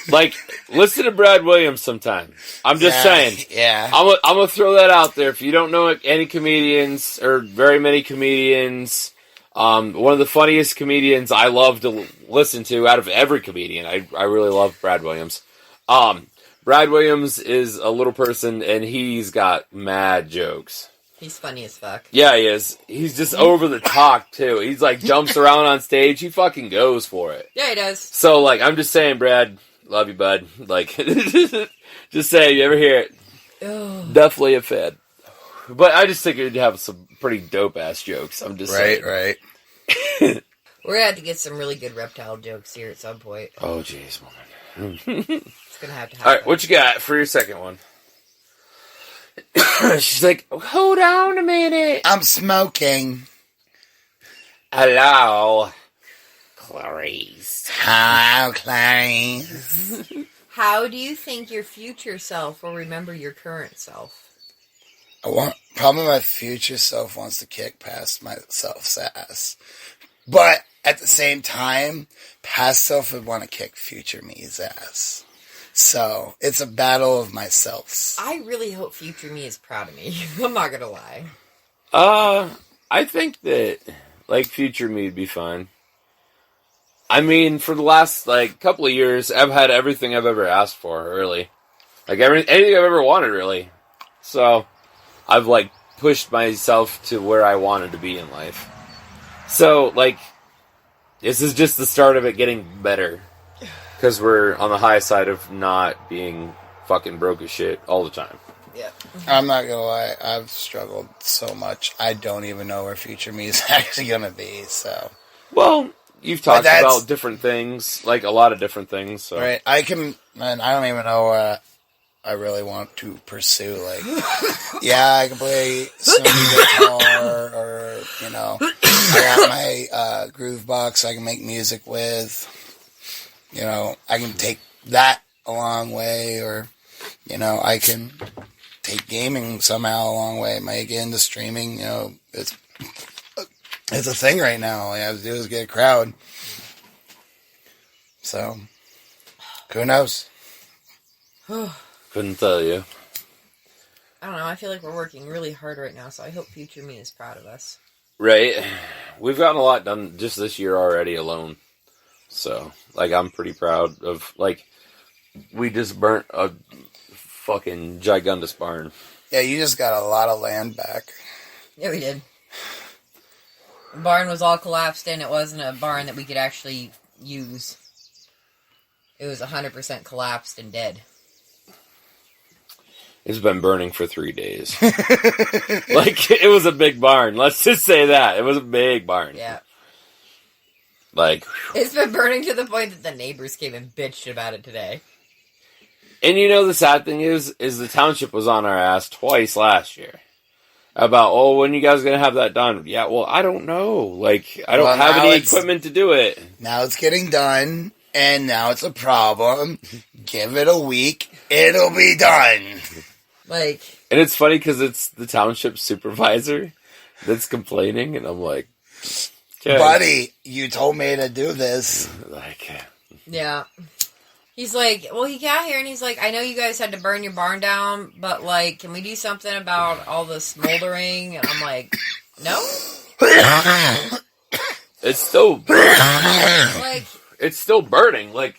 Speaker 1: Like, listen to Brad Williams sometime. I'm just saying.
Speaker 2: Yeah.
Speaker 1: I'm gonna throw that out there. If you don't know any comedians, or very many comedians, one of the funniest comedians I love to listen to out of every comedian. I really love Brad Williams. Brad Williams is a little person, and he's got mad jokes.
Speaker 3: He's funny as fuck.
Speaker 1: Yeah, he is. He's just over the top, too. He's like, jumps around on stage. He fucking goes for it.
Speaker 3: Yeah, he does.
Speaker 1: So, like, I'm just saying, Brad, love you, bud. Like, just say, you ever hear it?
Speaker 3: Ugh.
Speaker 1: Definitely a fan. But I just think it'd have some pretty dope-ass jokes. I'm just saying.
Speaker 2: Right.
Speaker 3: We're gonna have to get some really good reptile jokes here at some point.
Speaker 1: Oh, jeez, woman.
Speaker 3: It's gonna have to happen.
Speaker 1: All right, what you got for your second one? She's like, hold on a minute.
Speaker 2: I'm smoking.
Speaker 1: Hello, Clarice.
Speaker 2: Hello, Clarice.
Speaker 3: How do you think your future self will remember your current self?
Speaker 2: Probably my future self wants to kick past my self's ass. But at the same time, past self would want to kick future me's ass. So it's a battle of myselfs.
Speaker 3: I really hope future me is proud of me. I'm not gonna lie.
Speaker 1: I think that, like, future me would be fine. I mean, for the last, like, couple of years, I've had everything I've ever asked for, really. Like, anything I've ever wanted, really. So, I've, like, pushed myself to where I wanted to be in life. So, like, this is just the start of it getting better. Because we're on the high side of not being fucking broke as shit all the time.
Speaker 3: Yep.
Speaker 2: I'm not gonna lie, I've struggled so much. I don't even know where future me is actually gonna be, so.
Speaker 1: Well, you've talked
Speaker 2: that's-
Speaker 1: about different things, like a lot of different things, so.
Speaker 2: Right, I don't even know what I really want to pursue. Like, yeah, I can play some guitar, or, you know, I got my groove box I can make music with. You know, I can take that a long way, or, you know, I can take gaming somehow a long way, make it into streaming. You know, it's a thing right now. All I have to do is get a crowd. So, who knows?
Speaker 1: Couldn't tell you.
Speaker 3: I don't know. I feel like we're working really hard right now, so I hope future me is proud of us.
Speaker 1: Right. We've gotten a lot done just this year already alone. So, like, I'm pretty proud of, like, we just burnt a fucking gigundous barn.
Speaker 2: Yeah, you just got a lot of land back.
Speaker 3: Yeah, we did. The barn was all collapsed in. It wasn't a barn that we could actually use. It was 100% collapsed and dead.
Speaker 1: It's been burning for 3 days. Like, it was a big barn. Let's just say that. It was a big barn.
Speaker 3: Yeah.
Speaker 1: Like,
Speaker 3: It's been burning to the point that the neighbors came and bitched about it today.
Speaker 1: and you know the sad thing is the township was on our ass twice last year. About, when you guys gonna have that done? Yeah, well, I don't know. Like, I don't have any equipment to do it.
Speaker 2: Now it's getting done, and now it's a problem. Give it a week, it'll be done.
Speaker 3: Like,
Speaker 1: And it's funny because it's the township supervisor that's complaining, and I'm like, okay.
Speaker 2: Buddy, you told me to do this.
Speaker 1: Like,
Speaker 3: yeah. He's like, well, he got here and he's like, I know you guys had to burn your barn down, but, like, can we do something about all the smoldering? And I'm like, no?
Speaker 1: it's still
Speaker 3: Like,
Speaker 1: it's still burning. Like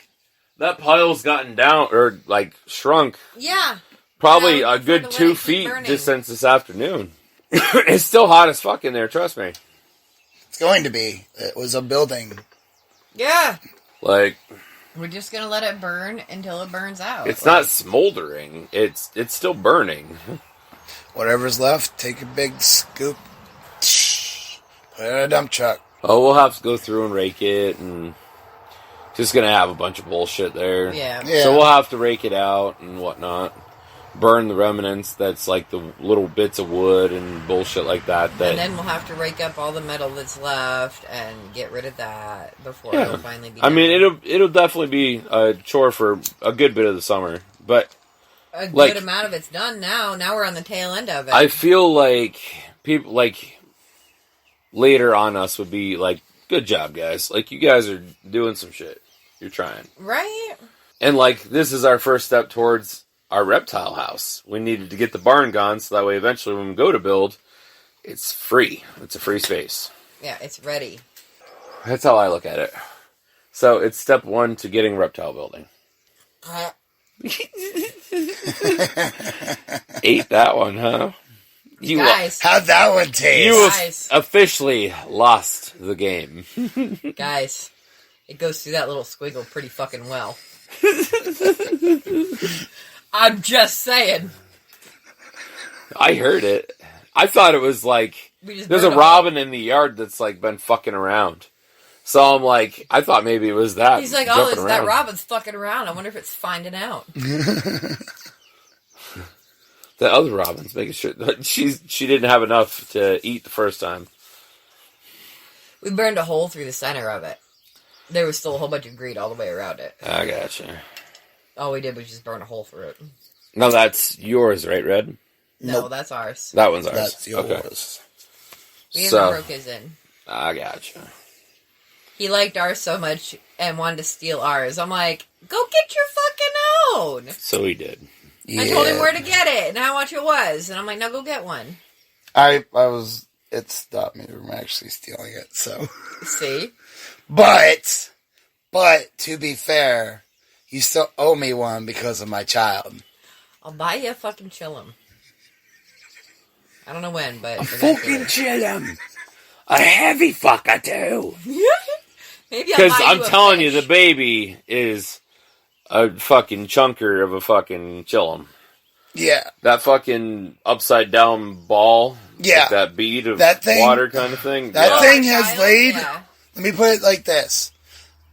Speaker 1: that pile's gotten down or like shrunk
Speaker 3: yeah.
Speaker 1: probably
Speaker 3: Now,
Speaker 1: a good
Speaker 3: fucking let
Speaker 1: 2
Speaker 3: it keep
Speaker 1: feet
Speaker 3: burning.
Speaker 1: just since this afternoon. It's still hot as fuck in there. Trust me.
Speaker 2: It's going to be. It was a building.
Speaker 3: Yeah.
Speaker 1: Like
Speaker 3: We're just gonna let it burn until it burns out.
Speaker 1: it's not smoldering. It's still burning.
Speaker 2: Whatever's left, take a big scoop. Put it in a dump truck.
Speaker 1: Oh, we'll have to go through and rake it, and just gonna have a bunch of bullshit there.
Speaker 3: Yeah.
Speaker 2: Yeah.
Speaker 1: So we'll have to rake it out and whatnot. Burn the remnants. That's like the little bits of wood and bullshit like that. That
Speaker 3: And then we'll have to rake up all the metal that's left and get rid of that before
Speaker 1: Yeah.
Speaker 3: it'll finally be
Speaker 1: I
Speaker 3: done.
Speaker 1: mean, it'll definitely be a chore for a good bit of the summer, but
Speaker 3: A good
Speaker 1: like-
Speaker 3: amount of it's done now. Now we're on the tail end of it.
Speaker 1: I feel like people like later on us would be like, "Good job, guys! Like you guys are doing some shit. You're trying."
Speaker 3: Right?
Speaker 1: And like this is our first step towards our reptile house. We needed to get the barn gone so that way eventually when we go to build, it's free. It's a free space.
Speaker 3: Yeah, it's ready.
Speaker 1: That's how I look at it. So it's step 1 to getting reptile building. Ate that one, huh? You
Speaker 3: Guys,
Speaker 2: How'd that one taste?
Speaker 1: you
Speaker 3: Guys.
Speaker 1: officially lost the game.
Speaker 3: guys, it goes through that little squiggle pretty fucking well. I'm just saying.
Speaker 1: I heard it. I thought it was like
Speaker 3: We just
Speaker 1: there's a
Speaker 3: burned a
Speaker 1: robin in the yard that's like been fucking around. So I'm like, I thought maybe it was that.
Speaker 3: He's like, oh,
Speaker 1: jumping
Speaker 3: it's that
Speaker 1: around.
Speaker 3: robin's fucking around. I wonder if it's finding out.
Speaker 1: The other robin's making sure that she didn't have enough to eat the first time.
Speaker 3: We burned a hole through the center of it. There was still a whole bunch of greed all the way around it.
Speaker 1: I gotcha.
Speaker 3: All we did was just burn a hole through it.
Speaker 1: No, that's yours, right, Red?
Speaker 3: No,
Speaker 2: Nope.
Speaker 3: that's ours.
Speaker 1: That one's ours.
Speaker 2: That's yours.
Speaker 1: Okay.
Speaker 3: We haven't
Speaker 1: So
Speaker 3: broke his in.
Speaker 1: I gotcha.
Speaker 3: He liked ours so much and wanted to steal ours. I'm like, go get your fucking own.
Speaker 1: So he did.
Speaker 2: Yeah.
Speaker 3: I told him where to get it and how much it was. And I'm like, now go get one.
Speaker 2: It stopped me from actually stealing it, so.
Speaker 3: See?
Speaker 2: But, to be fair, you still owe me one because of my child.
Speaker 3: I'll buy you a fucking chillum. I don't know when, but
Speaker 1: chill him. A heavy fucker too.
Speaker 3: maybe I'll
Speaker 1: Because
Speaker 3: buy
Speaker 1: I'm
Speaker 3: a
Speaker 1: telling you,
Speaker 3: fish.
Speaker 1: the baby is a fucking chunker of a fucking chillum.
Speaker 2: Yeah.
Speaker 1: That fucking upside down ball.
Speaker 2: Yeah.
Speaker 1: Like that bead of
Speaker 2: That thing-
Speaker 1: water kind of thing.
Speaker 2: that
Speaker 1: yeah.
Speaker 2: thing
Speaker 3: Oh,
Speaker 2: has
Speaker 3: child?
Speaker 2: laid-
Speaker 3: Yeah.
Speaker 2: Let me put it like this.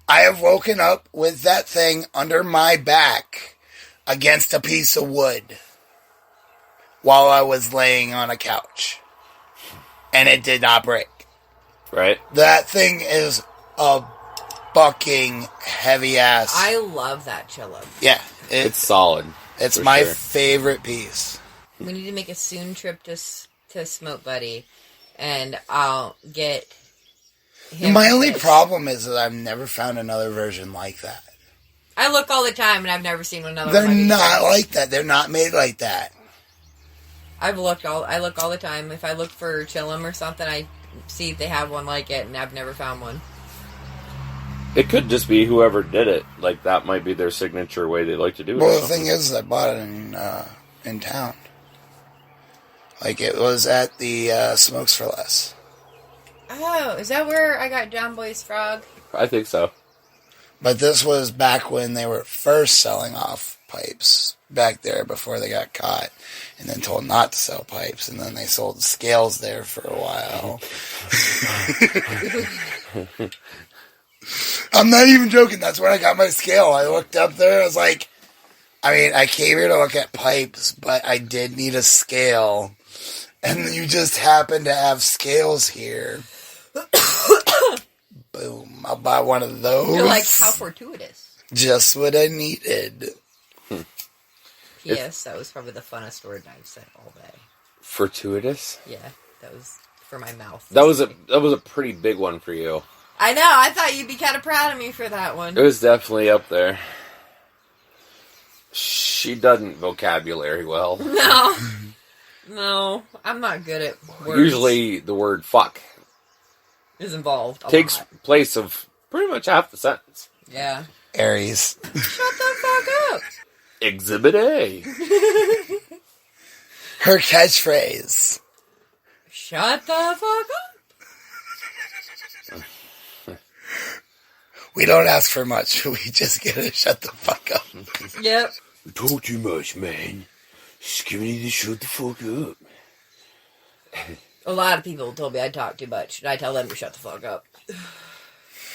Speaker 2: I have woken up with that thing under my back against a piece of wood while I was laying on a couch. And it did not break.
Speaker 1: Right?
Speaker 2: That thing is a bucking heavy ass.
Speaker 3: I love that chillum.
Speaker 2: Yeah.
Speaker 1: It's solid.
Speaker 2: It's
Speaker 1: for
Speaker 2: my
Speaker 1: sure.
Speaker 2: favorite piece.
Speaker 3: We need to make a soon trip to Smoke Buddy, and I'll get him.
Speaker 2: My
Speaker 3: a
Speaker 2: only
Speaker 3: fish.
Speaker 2: problem is that I've never found another version like that.
Speaker 3: I look all the time, and I've never seen another.
Speaker 2: They're
Speaker 3: one
Speaker 2: not like that. They're not made like that.
Speaker 3: I look all the time. If I look for chillum or something, I see if they have one like it, and I've never found one.
Speaker 1: It could just be whoever did it. Like, that might be their signature way they like to do it. or
Speaker 2: Well, the
Speaker 1: something.
Speaker 2: thing is, I bought it in town. Like, it was at the Smokes for Less.
Speaker 3: Oh, is that where I got John Boy's frog?
Speaker 1: I think so.
Speaker 2: But this was back when they were first selling off pipes back there before they got caught and then told not to sell pipes. And then they sold scales there for a while. I'm not even joking. That's where I got my scale. I looked up there. I was like, I mean, I came here to look at pipes, but I did need a scale. And you just happen to have scales here. Boom. I'll buy one of those.
Speaker 3: You're like, how fortuitous.
Speaker 2: Just what I needed.
Speaker 3: P.S. That was probably the funnest word I've said all day.
Speaker 1: Fortuitous?
Speaker 3: Yeah, that was for my mouth.
Speaker 1: That was a pretty big one for you.
Speaker 3: I know. I thought you'd be kind of proud of me for that one.
Speaker 1: It was definitely up there. She doesn't vocabulary well.
Speaker 3: No, I'm not good at words.
Speaker 1: Usually the word fuck.
Speaker 3: is involved.
Speaker 1: Takes
Speaker 3: lot.
Speaker 1: place of pretty much half the sentence.
Speaker 3: Yeah.
Speaker 2: Aries.
Speaker 3: Shut the fuck up.
Speaker 1: Exhibit A.
Speaker 2: Her catchphrase.
Speaker 3: Shut the fuck up.
Speaker 2: We don't ask for much. We just get to shut the fuck up.
Speaker 3: Yep.
Speaker 1: Talk too much, man. Skinny to shut the fuck up.
Speaker 3: A lot of people told me I talk too much, and I tell them to shut the fuck up.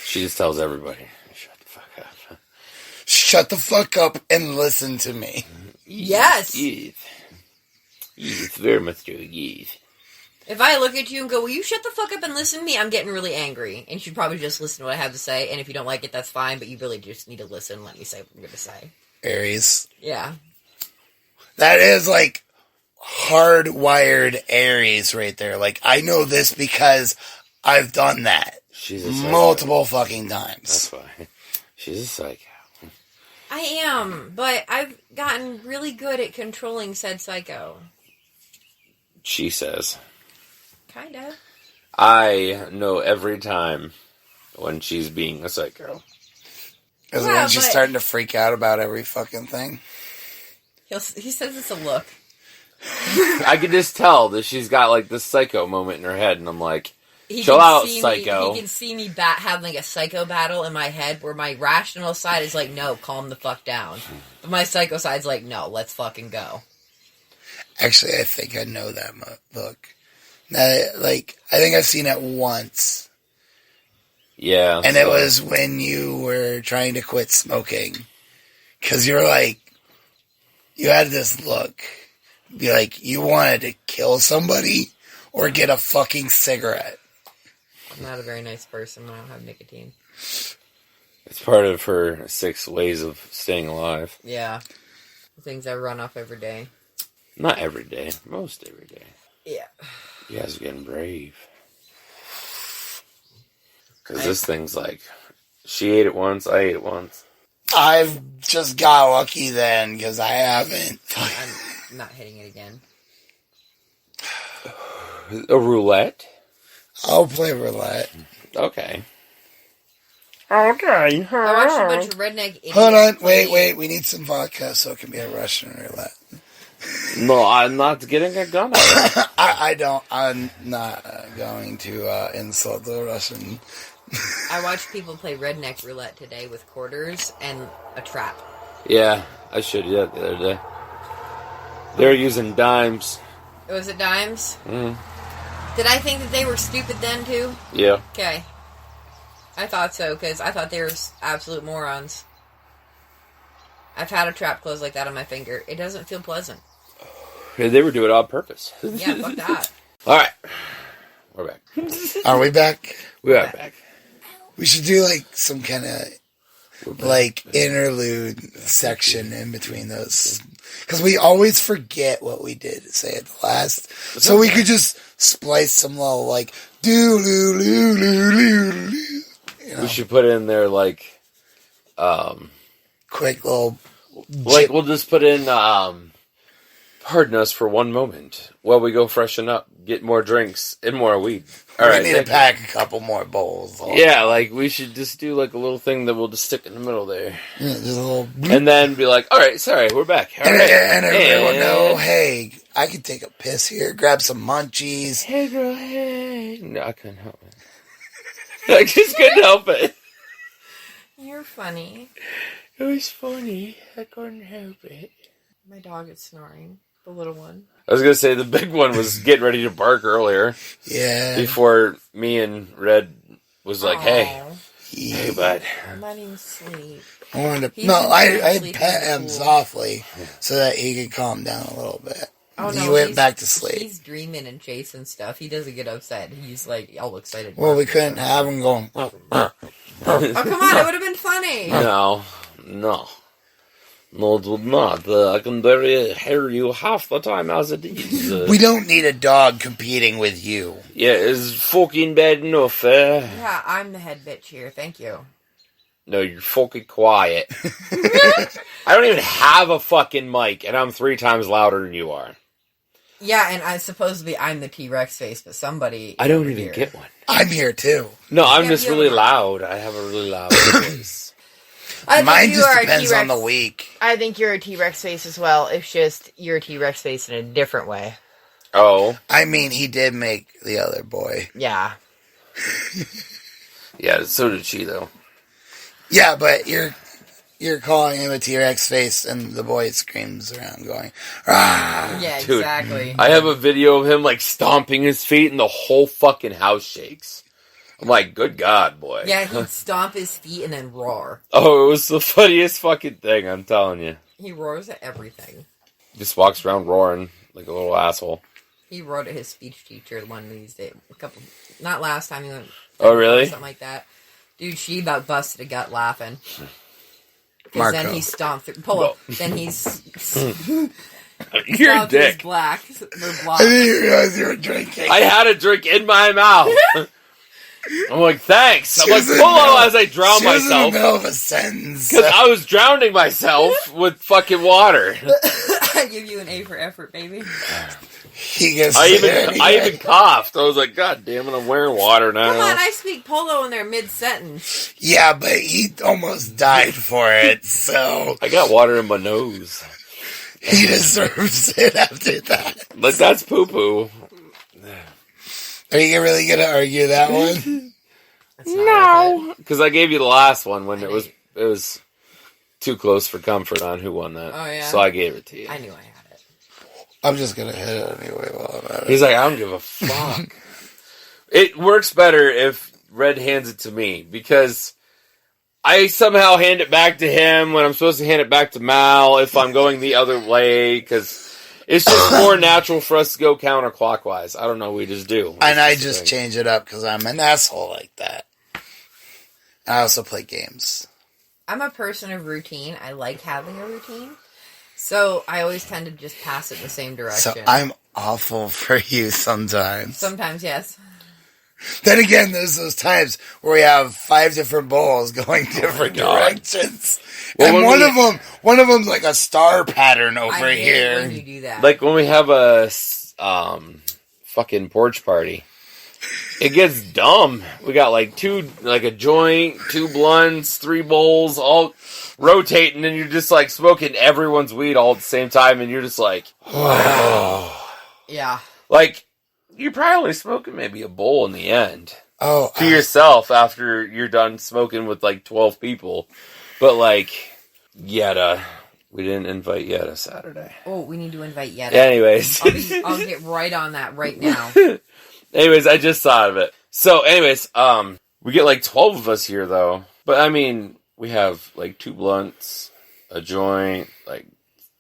Speaker 1: She just tells everybody, shut the fuck up.
Speaker 2: Shut the fuck up and listen to me.
Speaker 3: Yes.
Speaker 1: Yes. Yes, very much so, yes.
Speaker 3: If I look at you and go, will you shut the fuck up and listen to me? I'm getting really angry. And you should probably just listen to what I have to say. And if you don't like it, that's fine. But you really just need to listen and let me say what I'm going to say.
Speaker 2: Aries.
Speaker 3: Yeah.
Speaker 2: That is like hardwired Aries right there. Like, I know this because I've done that
Speaker 1: She's a psycho.
Speaker 2: multiple fucking times.
Speaker 1: That's why. She's a psycho.
Speaker 3: I am. But I've gotten really good at controlling said psycho.
Speaker 1: She says.
Speaker 3: Kinda.
Speaker 1: I know every time when she's being a psycho.
Speaker 2: Is it
Speaker 3: Yeah,
Speaker 2: when she's
Speaker 3: but-
Speaker 2: starting to freak out about every fucking thing?
Speaker 3: He says it's a look.
Speaker 1: I can just tell that she's got like this psycho moment in her head, and I'm like,
Speaker 3: He
Speaker 1: chill
Speaker 3: can
Speaker 1: out,
Speaker 3: see
Speaker 1: psycho.
Speaker 3: Me, he can see me having a psycho battle in my head where my rational side is like, no, calm the fuck down. But my psycho side's like, no, let's fucking go.
Speaker 2: Actually, I think I know that look. I think I've seen it once.
Speaker 1: Yeah.
Speaker 2: And it was when you were trying to quit smoking. Because you were like, you had this look. Be like, you wanted to kill somebody or get a fucking cigarette.
Speaker 3: I'm not a very nice person when I don't have nicotine.
Speaker 1: It's part of her 6 ways of staying alive.
Speaker 3: Yeah. The things I run off every day.
Speaker 1: Not every day. Most every day.
Speaker 3: Yeah.
Speaker 1: You guys are getting brave. Because this thing's like, she ate it once, I ate it once.
Speaker 2: I've just got lucky then, because I haven't.
Speaker 3: I'm not hitting it again.
Speaker 1: A roulette?
Speaker 2: I'll play roulette.
Speaker 1: Okay.
Speaker 3: I watched a bunch of redneck idiots.
Speaker 2: Hold on,
Speaker 3: play-
Speaker 2: wait. We need some vodka so it can be a Russian roulette.
Speaker 1: No, I'm not getting a gun out.
Speaker 2: I'm not going to insult the Russian.
Speaker 3: I watched people play redneck roulette today with quarters and a trap.
Speaker 1: Yeah, I should do that the other day. They're using dimes.
Speaker 3: Was it dimes?
Speaker 1: Mm.
Speaker 3: Did I think that they were stupid then too?
Speaker 1: Yeah.
Speaker 3: Okay. I thought so, because I thought they were absolute morons. I've had a trap close like that on my finger. It doesn't feel pleasant.
Speaker 1: They were doing it on purpose.
Speaker 3: Yeah, fuck that.
Speaker 1: Alright. We're back.
Speaker 2: Are we back?
Speaker 1: We are back.
Speaker 2: We should do like some kind of like interlude section in between those. Because we always forget what we did say at the last. So we could just splice some little like do-loo-loo-loo-loo-loo. You know,
Speaker 1: We should put in there like,
Speaker 2: quick little.
Speaker 1: we'll just put in, pardon us for one moment while we go freshen up, get more drinks and more weed.
Speaker 2: We
Speaker 1: Alright.
Speaker 2: need to pack a couple more bowls.
Speaker 1: Yeah, like we should just do like a little thing that we'll just stick in the middle there.
Speaker 2: Yeah, just a little.
Speaker 1: And then be like, alright, sorry, we're back. All
Speaker 2: And,
Speaker 1: right.
Speaker 2: and everyone know,
Speaker 1: And-
Speaker 2: hey, I could take a piss here, grab some munchies.
Speaker 1: Hey girl, hey. No, I couldn't help it. I just couldn't help it.
Speaker 3: You're funny.
Speaker 1: It was funny. I couldn't help it.
Speaker 3: My dog is snoring. The little one.
Speaker 1: I was gonna say the big one was getting ready to bark earlier
Speaker 2: Yeah.
Speaker 1: before me and Red was like, hey,
Speaker 3: Aw,
Speaker 1: hey bud.
Speaker 3: I'm letting him sleep.
Speaker 2: I wanted to,
Speaker 3: He's
Speaker 2: no,
Speaker 3: been
Speaker 2: I'd
Speaker 3: sleeping
Speaker 2: pet
Speaker 3: in
Speaker 2: him
Speaker 3: the pool.
Speaker 2: softly so that he could calm down a little bit.
Speaker 3: Oh,
Speaker 2: he
Speaker 3: no,
Speaker 2: went
Speaker 3: he's-
Speaker 2: back to sleep.
Speaker 3: He's dreaming and chasing stuff. He doesn't get upset. He's like all excited.
Speaker 2: Well, we couldn't have him going.
Speaker 3: Oh, come on. It would have been funny.
Speaker 1: No. No, it would not. I can barely hear you half the time as it is.
Speaker 2: We don't need a dog competing with you.
Speaker 1: Yeah, it's fucking bad enough,
Speaker 3: Yeah, I'm the head bitch here. Thank you.
Speaker 1: No, you're fucking quiet. I don't even have a fucking mic, and I'm 3 times louder than you are.
Speaker 3: Yeah, and supposedly I'm the T-Rex face, but somebody...
Speaker 1: I don't
Speaker 3: over
Speaker 1: even
Speaker 3: here-
Speaker 1: get one.
Speaker 2: I'm here too.
Speaker 1: No, I'm
Speaker 3: Yeah,
Speaker 1: just
Speaker 3: you
Speaker 1: really
Speaker 3: are.
Speaker 1: loud. I have a really loud voice.
Speaker 3: I think
Speaker 2: Mine
Speaker 3: you
Speaker 2: just
Speaker 3: are a
Speaker 2: depends on
Speaker 3: T-Rex.
Speaker 2: the week.
Speaker 3: I think you're a T-Rex face as well. It's just you're a T-Rex face in a different way.
Speaker 1: Oh.
Speaker 2: I mean, he did make the other boy.
Speaker 3: Yeah.
Speaker 1: Yeah, so did she, though.
Speaker 2: Yeah, but you're calling him a T-Rex face, and the boy screams around going, "Ah!"
Speaker 3: Yeah,
Speaker 1: Dude,
Speaker 3: exactly.
Speaker 1: I have a video of him, like, stomping his feet, and the whole fucking house shakes. I'm like, good God, boy.
Speaker 3: Yeah, he'd stomp his feet and then roar.
Speaker 1: Oh, it was the funniest fucking thing, I'm telling you.
Speaker 3: He roars at everything.
Speaker 1: Just walks around roaring like a little asshole.
Speaker 3: He roared at his speech teacher one of these days. Not last time he went.
Speaker 1: Oh, really?
Speaker 3: Something like that. Dude, she about busted a gut laughing. Because
Speaker 2: Marco.
Speaker 3: then he stomped through. Polo. Then he's.
Speaker 1: You're a
Speaker 3: stomped through his
Speaker 1: dick.
Speaker 3: black. Or
Speaker 2: I
Speaker 3: block.
Speaker 2: didn't realize you were drinking.
Speaker 1: I had a drink in my mouth. I'm like, thanks. I'm
Speaker 2: She
Speaker 1: like,
Speaker 2: was in the
Speaker 1: Polo
Speaker 2: middle-
Speaker 1: as I drown
Speaker 2: she was in the
Speaker 1: myself.
Speaker 2: middle of a sentence.
Speaker 1: Because I was drowning myself with fucking water.
Speaker 3: I give you an A for effort, baby.
Speaker 2: He gets
Speaker 1: I
Speaker 2: there
Speaker 1: even coughed. I was like, God damn it, I'm wearing water now.
Speaker 3: Come on, I speak Polo in their mid-sentence.
Speaker 2: Yeah, but he almost died for it, so
Speaker 1: I got water in my nose.
Speaker 2: he deserves it after that.
Speaker 1: Like, that's poo-poo.
Speaker 2: Are you really gonna argue that one?
Speaker 3: That's not worth
Speaker 1: No. Because I gave you the last one when it was too close for comfort on who won that.
Speaker 3: Oh, yeah?
Speaker 1: So I gave it to you.
Speaker 3: it. I knew I had it.
Speaker 2: I'm just gonna hit it anyway while I'm at it.
Speaker 1: He's like, I don't give a fuck. It works better if Red hands it to me because I somehow hand it back to him when I'm supposed to hand it back to Mal if I'm going the other way because it's just more natural for us to go counterclockwise. I don't know, we just do.
Speaker 2: And I
Speaker 1: It's
Speaker 2: just
Speaker 1: the thing.
Speaker 2: change it up because I'm an asshole like that. I also play games.
Speaker 3: I'm a person of routine. I like having a routine. So I always tend to just pass it in the same direction.
Speaker 2: So I'm awful for you sometimes.
Speaker 3: Sometimes, yes.
Speaker 2: Then again, there's those times where we have 5 different bowls going different
Speaker 1: God.
Speaker 2: directions.
Speaker 1: Well,
Speaker 2: and
Speaker 1: when
Speaker 2: one of them's like a star pattern over
Speaker 3: I hate it when
Speaker 2: here.
Speaker 3: you do that.
Speaker 1: Like when we have a fucking porch party, it gets dumb. We got like a joint, 2 blunts, 3 bowls, all rotating, and you're just like smoking everyone's weed all at the same time, and you're just like,
Speaker 3: yeah.
Speaker 1: like you're probably only smoking maybe a bowl in the end
Speaker 2: Oh,
Speaker 1: to yourself after you're done smoking with like 12 people. But like Yetta, we didn't invite Yetta Saturday.
Speaker 3: Oh, we need to invite Yetta.
Speaker 1: Anyways.
Speaker 3: I'll get right on that right now.
Speaker 1: Anyways, I just thought of it. So, anyways, we get like 12 of us here, though. But, I mean, we have like 2 blunts, a joint, like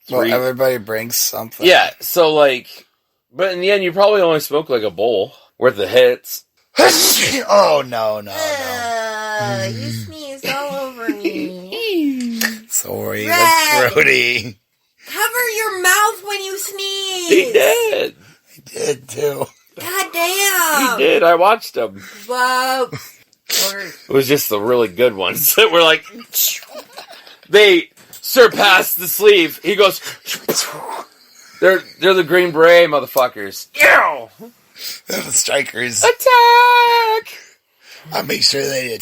Speaker 1: 3.
Speaker 2: well, everybody brings something.
Speaker 1: Yeah, so like, but in the end, you probably only smoke like a bowl worth of hits.
Speaker 2: Oh, no.
Speaker 3: You sneezed all over me.
Speaker 2: Sorry,
Speaker 3: Red.
Speaker 2: that's grody.
Speaker 3: Cover your mouth when you sneeze.
Speaker 1: He did.
Speaker 2: I did, too.
Speaker 3: God damn.
Speaker 1: He did. I watched him.
Speaker 3: Well,
Speaker 1: It was just the really good ones that were like, they surpassed the sleeve. He goes, they're the Green Beret motherfuckers. Ew!
Speaker 2: The strikers.
Speaker 1: Attack!
Speaker 2: I make sure they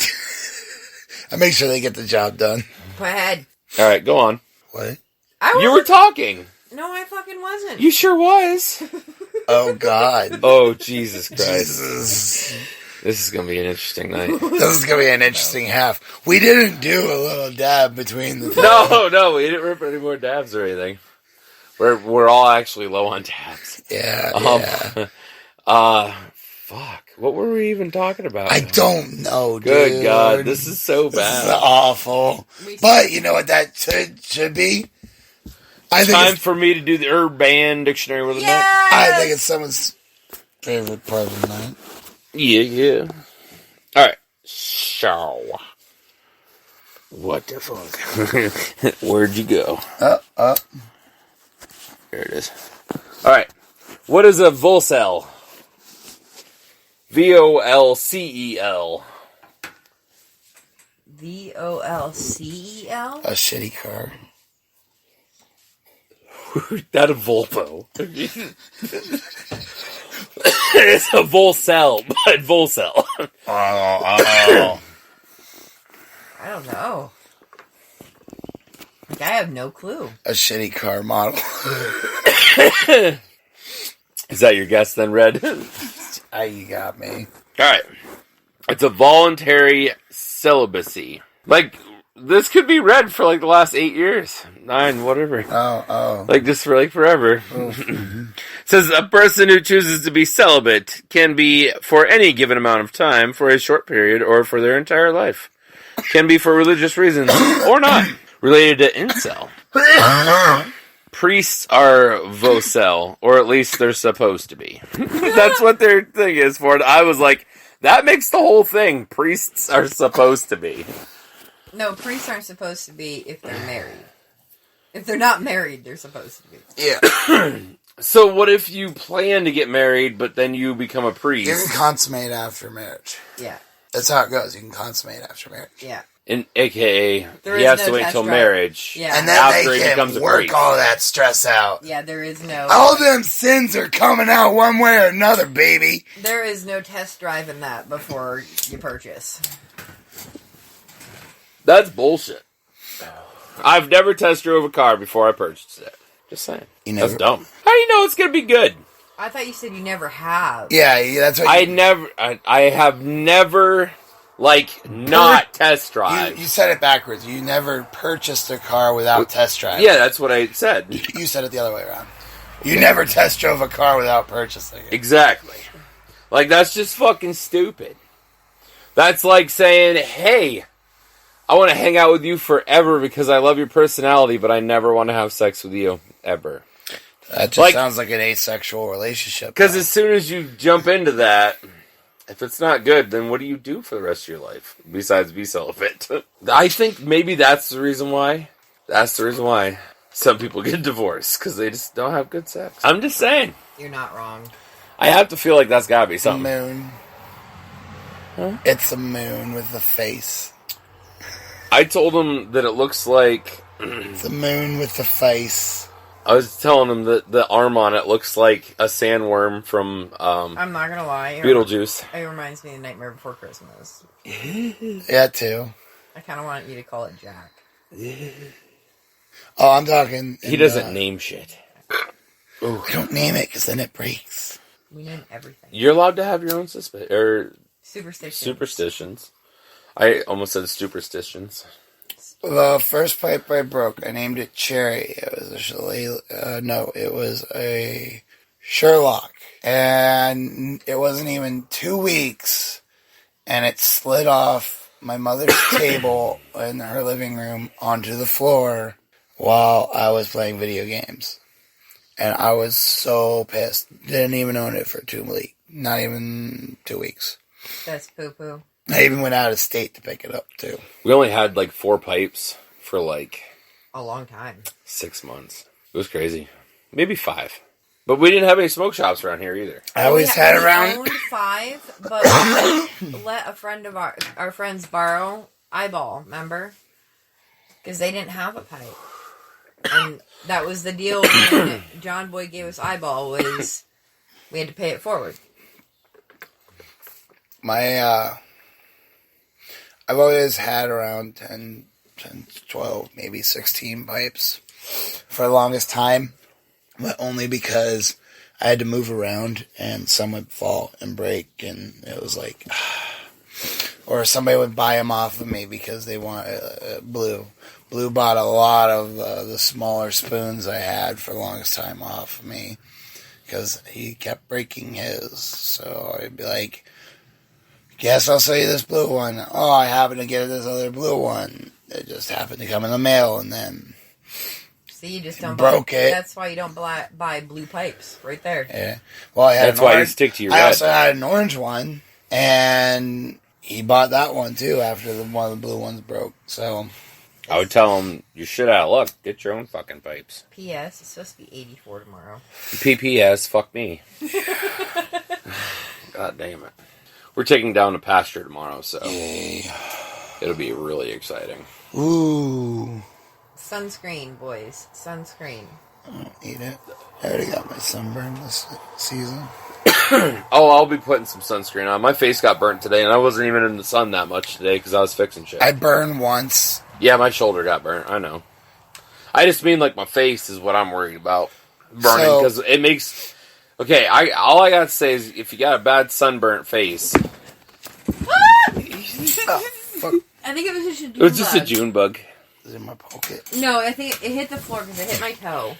Speaker 2: get the job done.
Speaker 3: go ahead.
Speaker 1: All right, go on.
Speaker 2: What?
Speaker 1: You were talking.
Speaker 3: No, I fucking wasn't.
Speaker 1: You sure was.
Speaker 2: Oh, God.
Speaker 1: Oh, Jesus Christ.
Speaker 2: Jesus.
Speaker 1: This is going to be an interesting night.
Speaker 2: This is going to be an interesting half. We didn't do a little dab between the...
Speaker 1: No, we didn't rip any more dabs or anything. We're all actually low on dabs.
Speaker 2: Yeah.
Speaker 1: Fuck. What were we even talking about?
Speaker 2: I don't know, dude.
Speaker 1: Good God, this is so
Speaker 2: This is
Speaker 1: bad.
Speaker 2: awful. But you know what that should be? I think
Speaker 1: Time
Speaker 2: it's,
Speaker 1: for me to do the Urban Dictionary with a note.
Speaker 2: I think it's someone's favorite part of the night.
Speaker 1: Yeah. All right. So, what the fuck? Where'd you go? There it is. All right. What is a Volcel? Volcel.
Speaker 3: Volcel?
Speaker 2: A shitty car.
Speaker 1: Not a Volpo. It's a Volcel, but Volcel.
Speaker 2: Oh.
Speaker 3: I don't know. Like, I have no clue.
Speaker 2: A shitty car model.
Speaker 1: Is that your guess then, Red?
Speaker 2: You got me.
Speaker 1: Alright. It's a voluntary celibacy. Like, this could be red for like the last 8 years. 9, whatever.
Speaker 2: Oh.
Speaker 1: Like, just for like forever. Says a person who chooses to be celibate can be for any given amount of time, for a short period, or for their entire life. Can be for religious reasons, or not. Related to incel. Priests are vocel, or at least they're supposed to be. That's what their thing is for it. I was like, that makes the whole thing. Priests are supposed to be.
Speaker 3: No, priests aren't supposed to be if they're married. If they're not married, they're supposed to be.
Speaker 2: Yeah.
Speaker 1: So what if you plan to get married, but then you become a
Speaker 2: You can
Speaker 1: priest?
Speaker 2: consummate after marriage.
Speaker 3: Yeah.
Speaker 2: That's how it goes. You can consummate after marriage.
Speaker 3: Yeah.
Speaker 1: And AKA,
Speaker 3: There
Speaker 1: he
Speaker 3: is
Speaker 1: has
Speaker 3: no
Speaker 1: to wait
Speaker 3: test
Speaker 1: till
Speaker 3: drive.
Speaker 1: marriage.
Speaker 3: Yeah.
Speaker 2: And then
Speaker 1: After
Speaker 2: they
Speaker 1: he becomes
Speaker 2: can
Speaker 1: a
Speaker 2: work
Speaker 1: priest.
Speaker 2: all that stress out.
Speaker 3: Yeah, there is no...
Speaker 2: All them sins are coming out one way or another, baby.
Speaker 3: There is no test drive in that before you purchase.
Speaker 1: That's bullshit. I've never test drove a car before I purchased it. Just saying.
Speaker 2: You
Speaker 1: That's
Speaker 2: never-
Speaker 1: dumb. How do you know it's going to be good?
Speaker 3: I thought you said you never have.
Speaker 2: Yeah, that's what
Speaker 1: I have never, not test drive.
Speaker 2: you said it backwards. You never purchased a car without test drive.
Speaker 1: Yeah, that's what I said.
Speaker 2: You said it the other way around. You never test drove a car without purchasing it.
Speaker 1: Exactly. Like, that's just fucking stupid. That's like saying, hey, I want to hang out with you forever because I love your personality, but I never want to have sex with you, ever.
Speaker 2: That just
Speaker 1: Like-
Speaker 2: sounds like an asexual relationship.
Speaker 1: Because
Speaker 2: though.
Speaker 1: as soon as you jump into that, if it's not good, then what do you do for the rest of your life besides be celibate? I think maybe that's the reason why. That's the reason why some people get divorced, because they just don't have good sex. I'm just saying.
Speaker 3: You're not wrong.
Speaker 1: I have to feel like that's got to be
Speaker 2: the
Speaker 1: something.
Speaker 2: moon.
Speaker 1: Huh?
Speaker 2: It's a moon with the face.
Speaker 1: I told him that it looks like...
Speaker 2: It's a moon with the face.
Speaker 1: I was telling him that the arm on it looks like a sandworm from
Speaker 3: I'm not gonna lie.
Speaker 1: Beetlejuice.
Speaker 3: It reminds me of Nightmare Before Christmas.
Speaker 2: Yeah, too.
Speaker 3: I kind of want you to call it Jack.
Speaker 2: Oh, I'm talking.
Speaker 1: He doesn't name shit.
Speaker 2: We don't name it because then it breaks.
Speaker 3: We name everything.
Speaker 1: You're allowed to have your own
Speaker 3: Superstition.
Speaker 1: superstitions. I almost said superstitions.
Speaker 2: The first pipe I broke, I named it Cherry. It was it was a Sherlock. And it wasn't even 2 weeks, and it slid off my mother's table in her living room onto the floor while I was playing video games. And I was so pissed. Didn't even own it for 2 weeks. Not even 2 weeks.
Speaker 3: That's poo-poo.
Speaker 2: I even went out of state to pick it up, too.
Speaker 1: We only had 4 pipes for
Speaker 3: A long time.
Speaker 1: 6 months. It was crazy. Maybe 5. But we didn't have any smoke shops around here either.
Speaker 2: I always had
Speaker 3: we
Speaker 2: around...
Speaker 3: owned 5, but we let a friend of our friends borrow Eyeball, remember? Because they didn't have a pipe. And that was the deal when John Boy gave us Eyeball, was we had to pay it forward.
Speaker 2: I've always had around 10, 12, maybe 16 pipes for the longest time, but only because I had to move around and some would fall and break, and it was like, or somebody would buy them off of me because they want Blue. Blue bought a lot of the smaller spoons I had for the longest time off of me because he kept breaking his, so I'd be like, guess I'll sell you this blue one. Oh, I happen to get this other blue one. It just happened to come in the mail, and then
Speaker 3: See, you just don't
Speaker 2: broke
Speaker 3: buy,
Speaker 2: it.
Speaker 3: That's why you don't buy blue pipes, right there.
Speaker 2: Yeah. Well, I had
Speaker 1: That's
Speaker 2: an
Speaker 1: why you
Speaker 2: orange.
Speaker 1: stick to your
Speaker 2: I
Speaker 1: red.
Speaker 2: also had an orange one, and he bought that one too after one of the blue ones broke. So
Speaker 1: I would tell him, you're shit out of luck. Get your own fucking pipes.
Speaker 3: P.S. It's supposed to be 84 tomorrow.
Speaker 1: PPS, fuck me. God damn it. We're taking down a pasture tomorrow, so it'll be really exciting.
Speaker 2: ooh,
Speaker 3: Sunscreen, boys. Sunscreen.
Speaker 2: I don't need it. I already got my sunburn this season.
Speaker 1: Oh, I'll be putting some sunscreen on. My face got burnt today, and I wasn't even in the sun that much today because I was fixing shit.
Speaker 2: I burned once.
Speaker 1: Yeah, my shoulder got burnt. I know. I just mean like my face is what I'm worried about burning because it makes. Okay, all I gotta say is if you got a bad sunburnt face,
Speaker 2: Oh, fuck.
Speaker 3: I think it was just a June
Speaker 1: it was just a
Speaker 3: bug.
Speaker 1: June bug.
Speaker 2: It's in my pocket.
Speaker 3: No, I think it hit the floor because it hit my toe.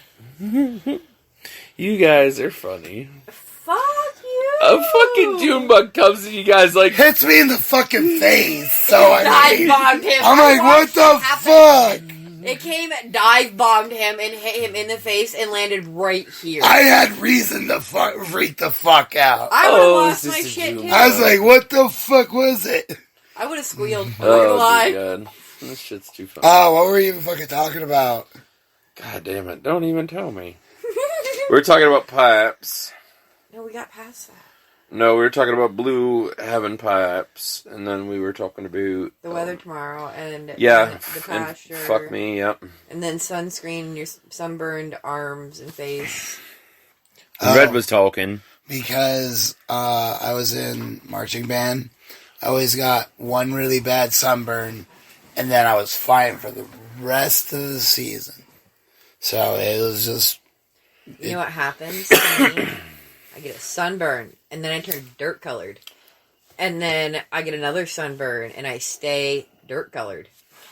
Speaker 1: You guys are funny.
Speaker 3: Fuck you!
Speaker 1: A fucking June bug comes and you guys like.
Speaker 2: Hits me in the fucking face. So
Speaker 3: Dive bombed him.
Speaker 2: I'm
Speaker 3: I
Speaker 2: like, what
Speaker 3: watched
Speaker 2: the
Speaker 3: it happen.
Speaker 2: fuck?
Speaker 3: It came, dive bombed him, and hit him in the face and landed right here.
Speaker 2: I had reason to freak the fuck out.
Speaker 3: I would have
Speaker 1: Oh,
Speaker 3: lost
Speaker 1: this
Speaker 3: my
Speaker 1: is a
Speaker 3: shit
Speaker 1: June
Speaker 3: too.
Speaker 1: bug.
Speaker 2: I was like, what the fuck was it?
Speaker 3: I would have squealed. I'm not
Speaker 1: Oh,
Speaker 3: gonna lie.
Speaker 1: good. This shit's too fun.
Speaker 2: Oh, what were we even fucking talking about?
Speaker 1: God damn it! Don't even tell me. We're talking about pipes.
Speaker 3: No, we got past that.
Speaker 1: No, we were talking about blue heaven pipes, and then we were talking about
Speaker 3: The weather tomorrow and
Speaker 1: Yeah,
Speaker 3: the
Speaker 1: and
Speaker 3: pasture.
Speaker 1: fuck me. Yep.
Speaker 3: And then sunscreen in your sunburned arms and face.
Speaker 1: Red was talking.
Speaker 2: Because I was in marching band. I always got one really bad sunburn, and then I was fine for the rest of the season. So it was just...
Speaker 3: You know what happens to me? I get a sunburn, and then I turn dirt colored. And then I get another sunburn, and I stay dirt colored.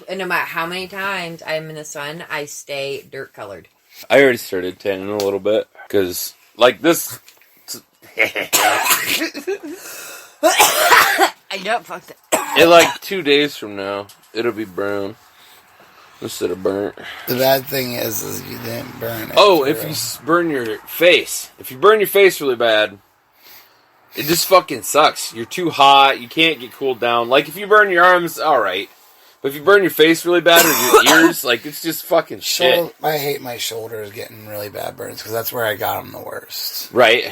Speaker 3: And no matter how many times I'm in the sun, I stay dirt colored.
Speaker 1: I already started tanning a little bit because, like this.
Speaker 3: I don't fuck that.
Speaker 1: In like 2 days from now, it'll be brown instead of burnt.
Speaker 2: The bad thing is you didn't burn it.
Speaker 1: Oh,
Speaker 2: for
Speaker 1: if
Speaker 2: real.
Speaker 1: you burn your face, really bad, it just fucking sucks. You're too hot. You can't get cooled down. Like if you burn your arms, all right. But if you burn your face really bad or your ears, like it's just fucking shit.
Speaker 2: I hate my shoulders getting really bad burns because that's where I got them the worst.
Speaker 1: Right.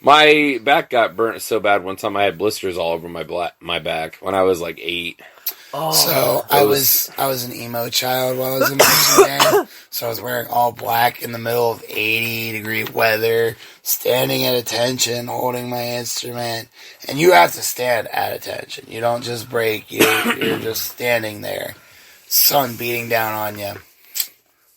Speaker 1: My back got burnt so bad one time I had blisters all over my back when I was like 8.
Speaker 3: Oh.
Speaker 2: So I was an emo child while I was in marching band. So I was wearing all black in the middle of 80-degree weather, standing at attention, holding my instrument. And you have to stand at attention. You don't just break. You're just standing there. Sun beating down on you.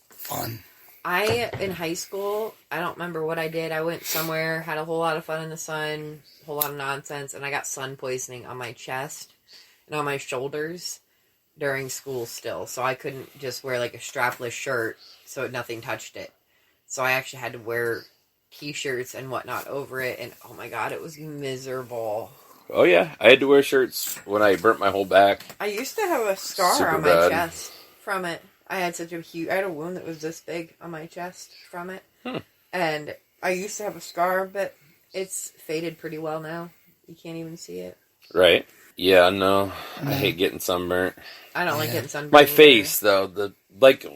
Speaker 2: Fun.
Speaker 3: In high school, I don't remember what I did. I went somewhere, had a whole lot of fun in the sun, a whole lot of nonsense, and I got sun poisoning on my chest and on my shoulders during school still. So I couldn't just wear like a strapless shirt so nothing touched it. So I actually had to wear t-shirts and whatnot over it, and oh my god, it was miserable.
Speaker 1: Oh yeah, I had to wear shirts when I burnt my whole back.
Speaker 3: I used to have a scar
Speaker 1: Super
Speaker 3: on my
Speaker 1: bad.
Speaker 3: chest from it. I had I had a wound that was this big on my chest from it. And I used to have a scar, but it's faded pretty well now. You can't even see it.
Speaker 1: Right? Yeah, no. I hate getting sunburnt.
Speaker 3: I don't like getting sunburned.
Speaker 1: My
Speaker 3: either.
Speaker 1: face, though,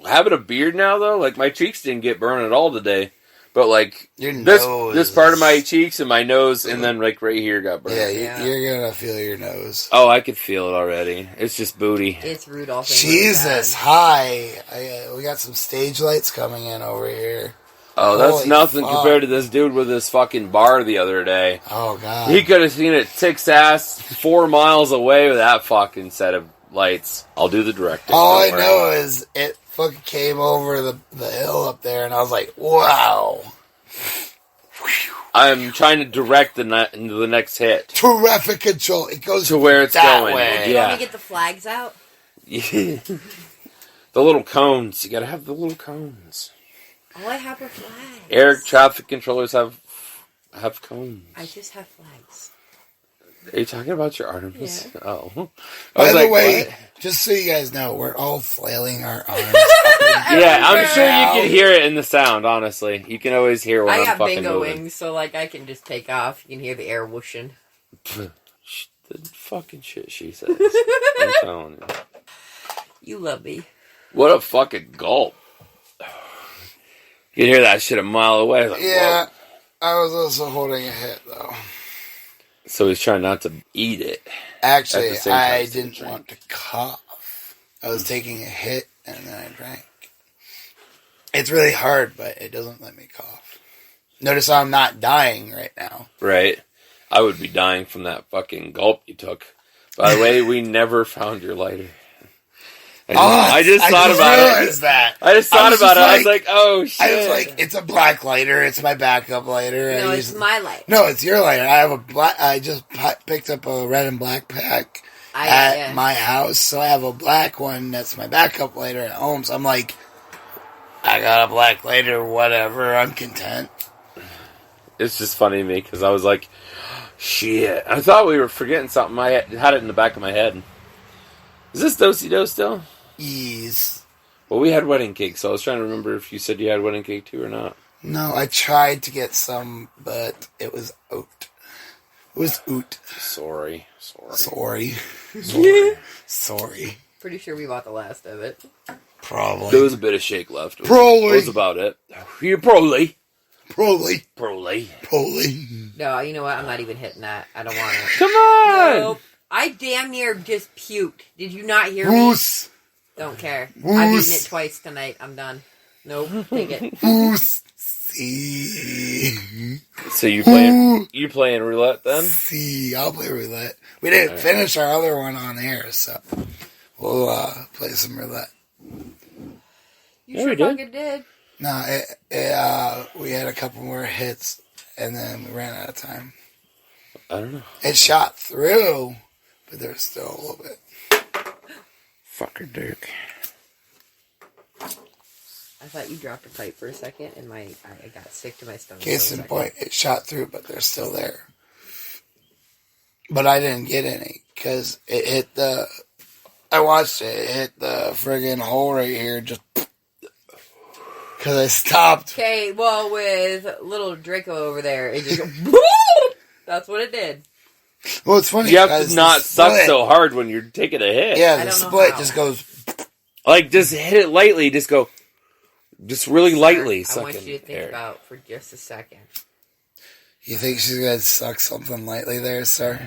Speaker 1: having a beard now, though, like my cheeks didn't get burned at all today. But like
Speaker 2: Your
Speaker 1: this
Speaker 2: nose.
Speaker 1: part of my cheeks and my nose and then like right here got burned.
Speaker 2: Yeah, you're gonna feel your nose.
Speaker 1: Oh, I could feel it already. It's just booty.
Speaker 3: It's Rudolph.
Speaker 2: Jesus, hi. We got some stage lights coming in over here.
Speaker 1: Oh, that's
Speaker 2: Holy
Speaker 1: nothing
Speaker 2: fuck.
Speaker 1: compared to this dude with his fucking bar the other day.
Speaker 2: Oh, God.
Speaker 1: He could have seen it six ass 4 miles away with that fucking set of lights. I'll do the directing.
Speaker 2: All I
Speaker 1: don't worry.
Speaker 2: know is it fucking came over the hill up there, and I was like, wow.
Speaker 1: I'm trying to direct the next hit
Speaker 2: Traffic control. It goes
Speaker 1: to where it's
Speaker 2: that
Speaker 1: going.
Speaker 2: way.
Speaker 3: You want me
Speaker 1: Yeah.
Speaker 3: to get the flags out?
Speaker 1: Yeah. The little cones. You gotta have the little cones.
Speaker 3: All I have are flags.
Speaker 1: Eric, traffic controllers have cones.
Speaker 3: I just have flags.
Speaker 1: Are you talking about your arms?
Speaker 3: Yeah.
Speaker 1: Oh. I
Speaker 2: By
Speaker 1: was
Speaker 2: the
Speaker 1: like,
Speaker 2: way,
Speaker 1: what?
Speaker 2: just so you guys know, we're all flailing our arms.
Speaker 1: Yeah, I'm sure you
Speaker 2: Now.
Speaker 1: can hear it in the sound, honestly. You can always hear when
Speaker 3: I
Speaker 1: I'm
Speaker 3: got
Speaker 1: fucking
Speaker 3: bingo
Speaker 1: moving.
Speaker 3: wings, so like I can just take off. You can hear the air whooshing.
Speaker 1: The fucking shit she says. I'm telling you.
Speaker 3: You love me.
Speaker 1: What a fucking gulp. You can hear that shit a mile away. Like,
Speaker 2: Yeah,
Speaker 1: whoa.
Speaker 2: I was also holding a hit, though.
Speaker 1: So he's trying not to eat it.
Speaker 2: Actually,
Speaker 1: At the same time,
Speaker 2: I
Speaker 1: it's a
Speaker 2: didn't
Speaker 1: drink.
Speaker 2: want to cough. I was taking a hit, and then I drank. It's really hard, but it doesn't let me cough. Notice I'm not dying right now.
Speaker 1: Right. I would be dying from that fucking gulp you took. By the way, we never found your lighter. I just thought about it.
Speaker 2: That.
Speaker 1: I just thought about it. I was like, oh shit.
Speaker 2: I was like, it's a black lighter. It's my backup lighter.
Speaker 3: No, it's my light.
Speaker 2: No, it's your lighter. I have a black. I just picked up a red and black pack at my house, so I have a black one. That's my backup lighter at home. So I'm like, I got a black lighter. Whatever. I'm content.
Speaker 1: It's just funny to me because I was like, shit. I thought we were forgetting something. I had it in the back of my head. Is this Do-Si-Do still?
Speaker 2: Yes.
Speaker 1: Well, we had wedding cake, so I was trying to remember if you said you had wedding cake too or not.
Speaker 2: No, I tried to get some, but it was oat. It was oot.
Speaker 1: Sorry.
Speaker 2: Sorry.
Speaker 3: Pretty sure we bought the last of it.
Speaker 2: Probably.
Speaker 1: There was a bit of shake left.
Speaker 2: Probably.
Speaker 1: That was about it. You probably.
Speaker 2: Probably.
Speaker 3: No, you know what? I'm not even hitting that. I don't want it.
Speaker 1: Come on!
Speaker 3: Nope. I damn near just puked. Did you not hear me?
Speaker 2: Woos.
Speaker 3: Don't care.
Speaker 2: Woos.
Speaker 3: I've eaten it twice tonight. I'm done. Nope. Take it.
Speaker 2: Woos.
Speaker 1: So you playing roulette then?
Speaker 2: See, I'll play roulette. We didn't finish our other one on air, so we'll play some roulette.
Speaker 3: You sure fucking did.
Speaker 2: No, we had a couple more hits, and then we ran out of time.
Speaker 1: I don't know.
Speaker 2: It shot through, but there's still a little bit.
Speaker 1: Fucker Dirk.
Speaker 3: I thought you dropped a pipe for a second, and I got sick to my stomach.
Speaker 2: Case in point, it shot through, but they're still there. But I didn't get any, because it hit the... I watched it. It hit the friggin' hole right here, just... Because I stopped.
Speaker 3: Okay, well, with little Draco over there, it just... That's what it did.
Speaker 2: Well, it's funny.
Speaker 1: You have to not suck so hard when you're taking a hit.
Speaker 2: Yeah, the split just goes...
Speaker 1: Like, just hit it lightly. Just go... Just really lightly.
Speaker 3: I want you to think about for just a second.
Speaker 2: You think she's going to suck something lightly there, sir?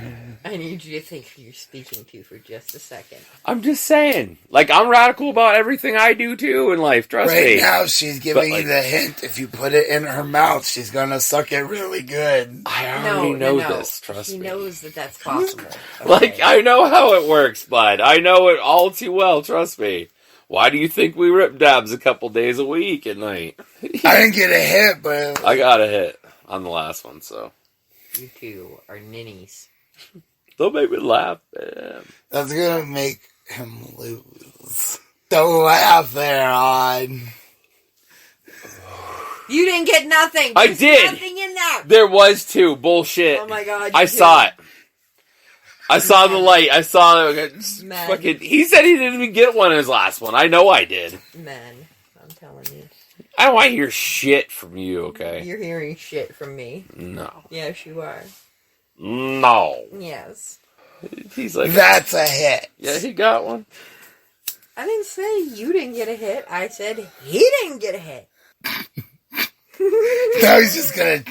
Speaker 3: I need you to think who you're speaking to for just a second.
Speaker 1: I'm just saying. Like, I'm radical about everything I do, too, in life. Trust me.
Speaker 2: Right now, she's giving you the hint. If you put it in her mouth, she's going to suck it really good.
Speaker 1: I already know this. Trust me.
Speaker 3: He knows that that's possible. Okay.
Speaker 1: Like, I know how it works, bud. I know it all too well. Trust me. Why do you think we rip dabs a couple days a week at night?
Speaker 2: I didn't get a hit, but...
Speaker 1: I got a hit on the last one, so...
Speaker 3: You two are ninnies.
Speaker 1: They'll make me laugh, man.
Speaker 2: That's gonna make him lose. Don't laugh there, on.
Speaker 3: You didn't get nothing.
Speaker 1: I
Speaker 3: There's
Speaker 1: did.
Speaker 3: nothing in there.
Speaker 1: There was too. Bullshit.
Speaker 3: Oh my god.
Speaker 1: I saw it. I saw the light. I saw it. Fucking. He said he didn't even get one in his last one. I know I did.
Speaker 3: Men, I'm telling you.
Speaker 1: I don't want to hear shit from you, okay?
Speaker 3: You're hearing shit from me.
Speaker 1: No.
Speaker 3: Yes, you are.
Speaker 1: No.
Speaker 3: Yes.
Speaker 1: He's like...
Speaker 2: That's a hit.
Speaker 1: Yeah, he got one.
Speaker 3: I didn't say you didn't get a hit. I said he didn't get a hit.
Speaker 2: Now he's just gonna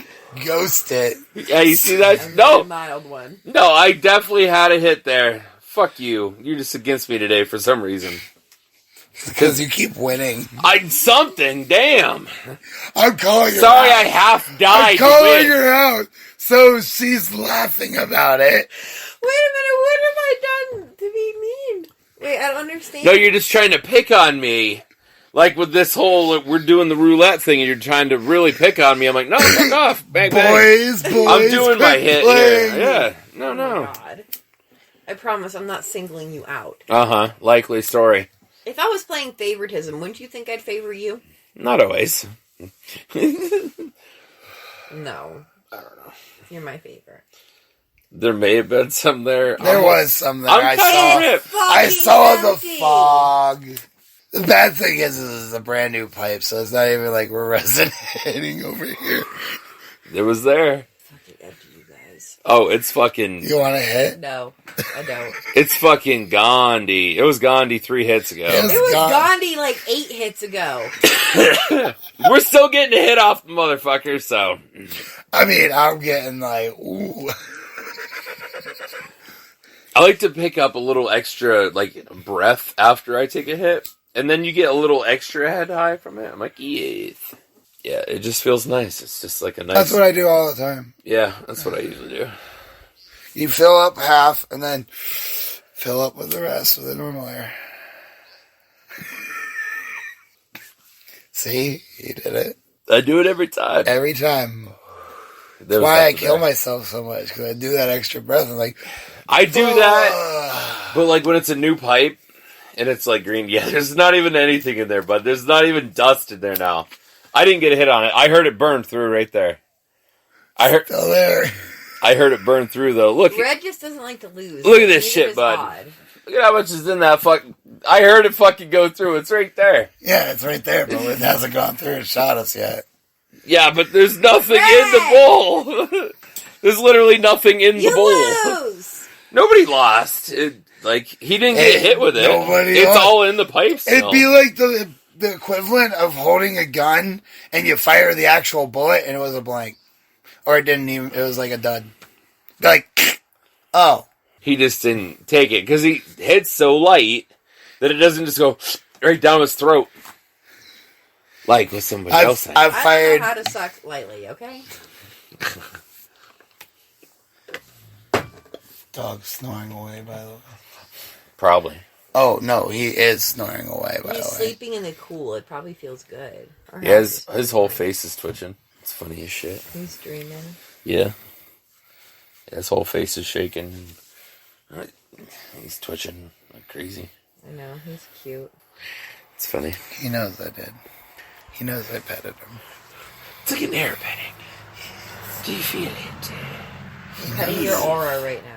Speaker 2: ghost it.
Speaker 1: Yeah, you see that?
Speaker 3: A
Speaker 1: No.
Speaker 3: mild one.
Speaker 1: No, I definitely had a hit there. Fuck you. You're just against me today for some reason.
Speaker 2: Because you keep winning.
Speaker 1: Something, damn.
Speaker 2: I'm calling her
Speaker 1: Sorry,
Speaker 2: out.
Speaker 1: I half died.
Speaker 2: I'm calling her out. So she's laughing about it.
Speaker 3: Wait a minute, what have I done to be mean? Wait, I don't understand.
Speaker 1: No, you're just trying to pick on me. Like with this whole, we're doing the roulette thing and you're trying to really pick on me. I'm like, no, fuck off. Bang, bang.
Speaker 2: Boys,
Speaker 1: I'm doing my hit here. Yeah. No,
Speaker 3: Oh
Speaker 1: no.
Speaker 3: my God. I promise I'm not singling you out.
Speaker 1: Uh-huh. Likely story.
Speaker 3: If I was playing favoritism, wouldn't you think I'd favor you?
Speaker 1: Not always.
Speaker 3: No. I don't know. You're my favorite.
Speaker 1: There may have been some there.
Speaker 2: There was some there.
Speaker 1: I'm
Speaker 2: I
Speaker 1: kind
Speaker 2: saw.
Speaker 1: of ripped.
Speaker 2: I saw the
Speaker 3: empty.
Speaker 2: fog. The bad thing is it's a brand new pipe, so it's not even like we're resonating over here.
Speaker 1: It was there.
Speaker 3: Fucking empty, you guys.
Speaker 1: Oh, it's fucking...
Speaker 2: You want to hit?
Speaker 3: No, I don't.
Speaker 1: It's fucking Gandhi. It was Gandhi 3 hits ago.
Speaker 2: Yes.
Speaker 3: It was
Speaker 2: God.
Speaker 3: Gandhi like 8 hits ago.
Speaker 1: We're still getting a hit off the motherfucker, so...
Speaker 2: I mean, I'm getting like, ooh.
Speaker 1: I like to pick up a little extra, like, breath after I take a hit. And then you get a little extra head high from it. I'm like, yes. Yeah, it just feels nice. It's just like a nice...
Speaker 2: That's what I do all the time.
Speaker 1: Yeah, that's what I usually do.
Speaker 2: You fill up half and then fill up with the rest with a normal air. See? You did it.
Speaker 1: I do it every time.
Speaker 2: Every time. That's why I kill myself so much, because I do that extra breath. I'm like...
Speaker 1: I do that, but like when it's a new pipe and it's like green, yeah, there's not even anything in there, but there's not even dust in there now. I didn't get a hit on it. I heard it burn through right there.
Speaker 2: Still there.
Speaker 1: I heard it burn through though. Look,
Speaker 3: Red just doesn't like to lose.
Speaker 1: Look at this shit, bud. Odd. Look at how much is in that fuck. I heard it fucking go through. It's right there.
Speaker 2: Yeah, it's right there, but it hasn't gone through and shot us yet.
Speaker 1: Yeah, but there's nothing in the bowl. There's literally nothing in the bowl.
Speaker 3: Lose.
Speaker 1: Nobody lost. He didn't get hit with it. It's all in the pipes.
Speaker 2: It'd be like the equivalent of holding a gun and you fire the actual bullet and it was a blank. Or it was like a dud. Like, oh.
Speaker 1: He just didn't take it because he hits so light that it doesn't just go right down his throat. Like with somebody else.
Speaker 2: I've fired.
Speaker 3: I know how to suck lightly, okay?
Speaker 2: Dog's snoring away, by the way.
Speaker 1: Probably.
Speaker 2: Oh, no, he is snoring away, by the way.
Speaker 3: He's sleeping in the cool. It probably feels good.
Speaker 1: Yeah, his whole face is twitching. It's funny as shit.
Speaker 3: He's dreaming.
Speaker 1: Yeah. His whole face is shaking. He's twitching like crazy.
Speaker 3: I know, he's cute.
Speaker 1: It's funny.
Speaker 2: He knows I did. He knows I petted him.
Speaker 1: It's like an air petting. Do you feel it?
Speaker 3: I'm petting your aura right now.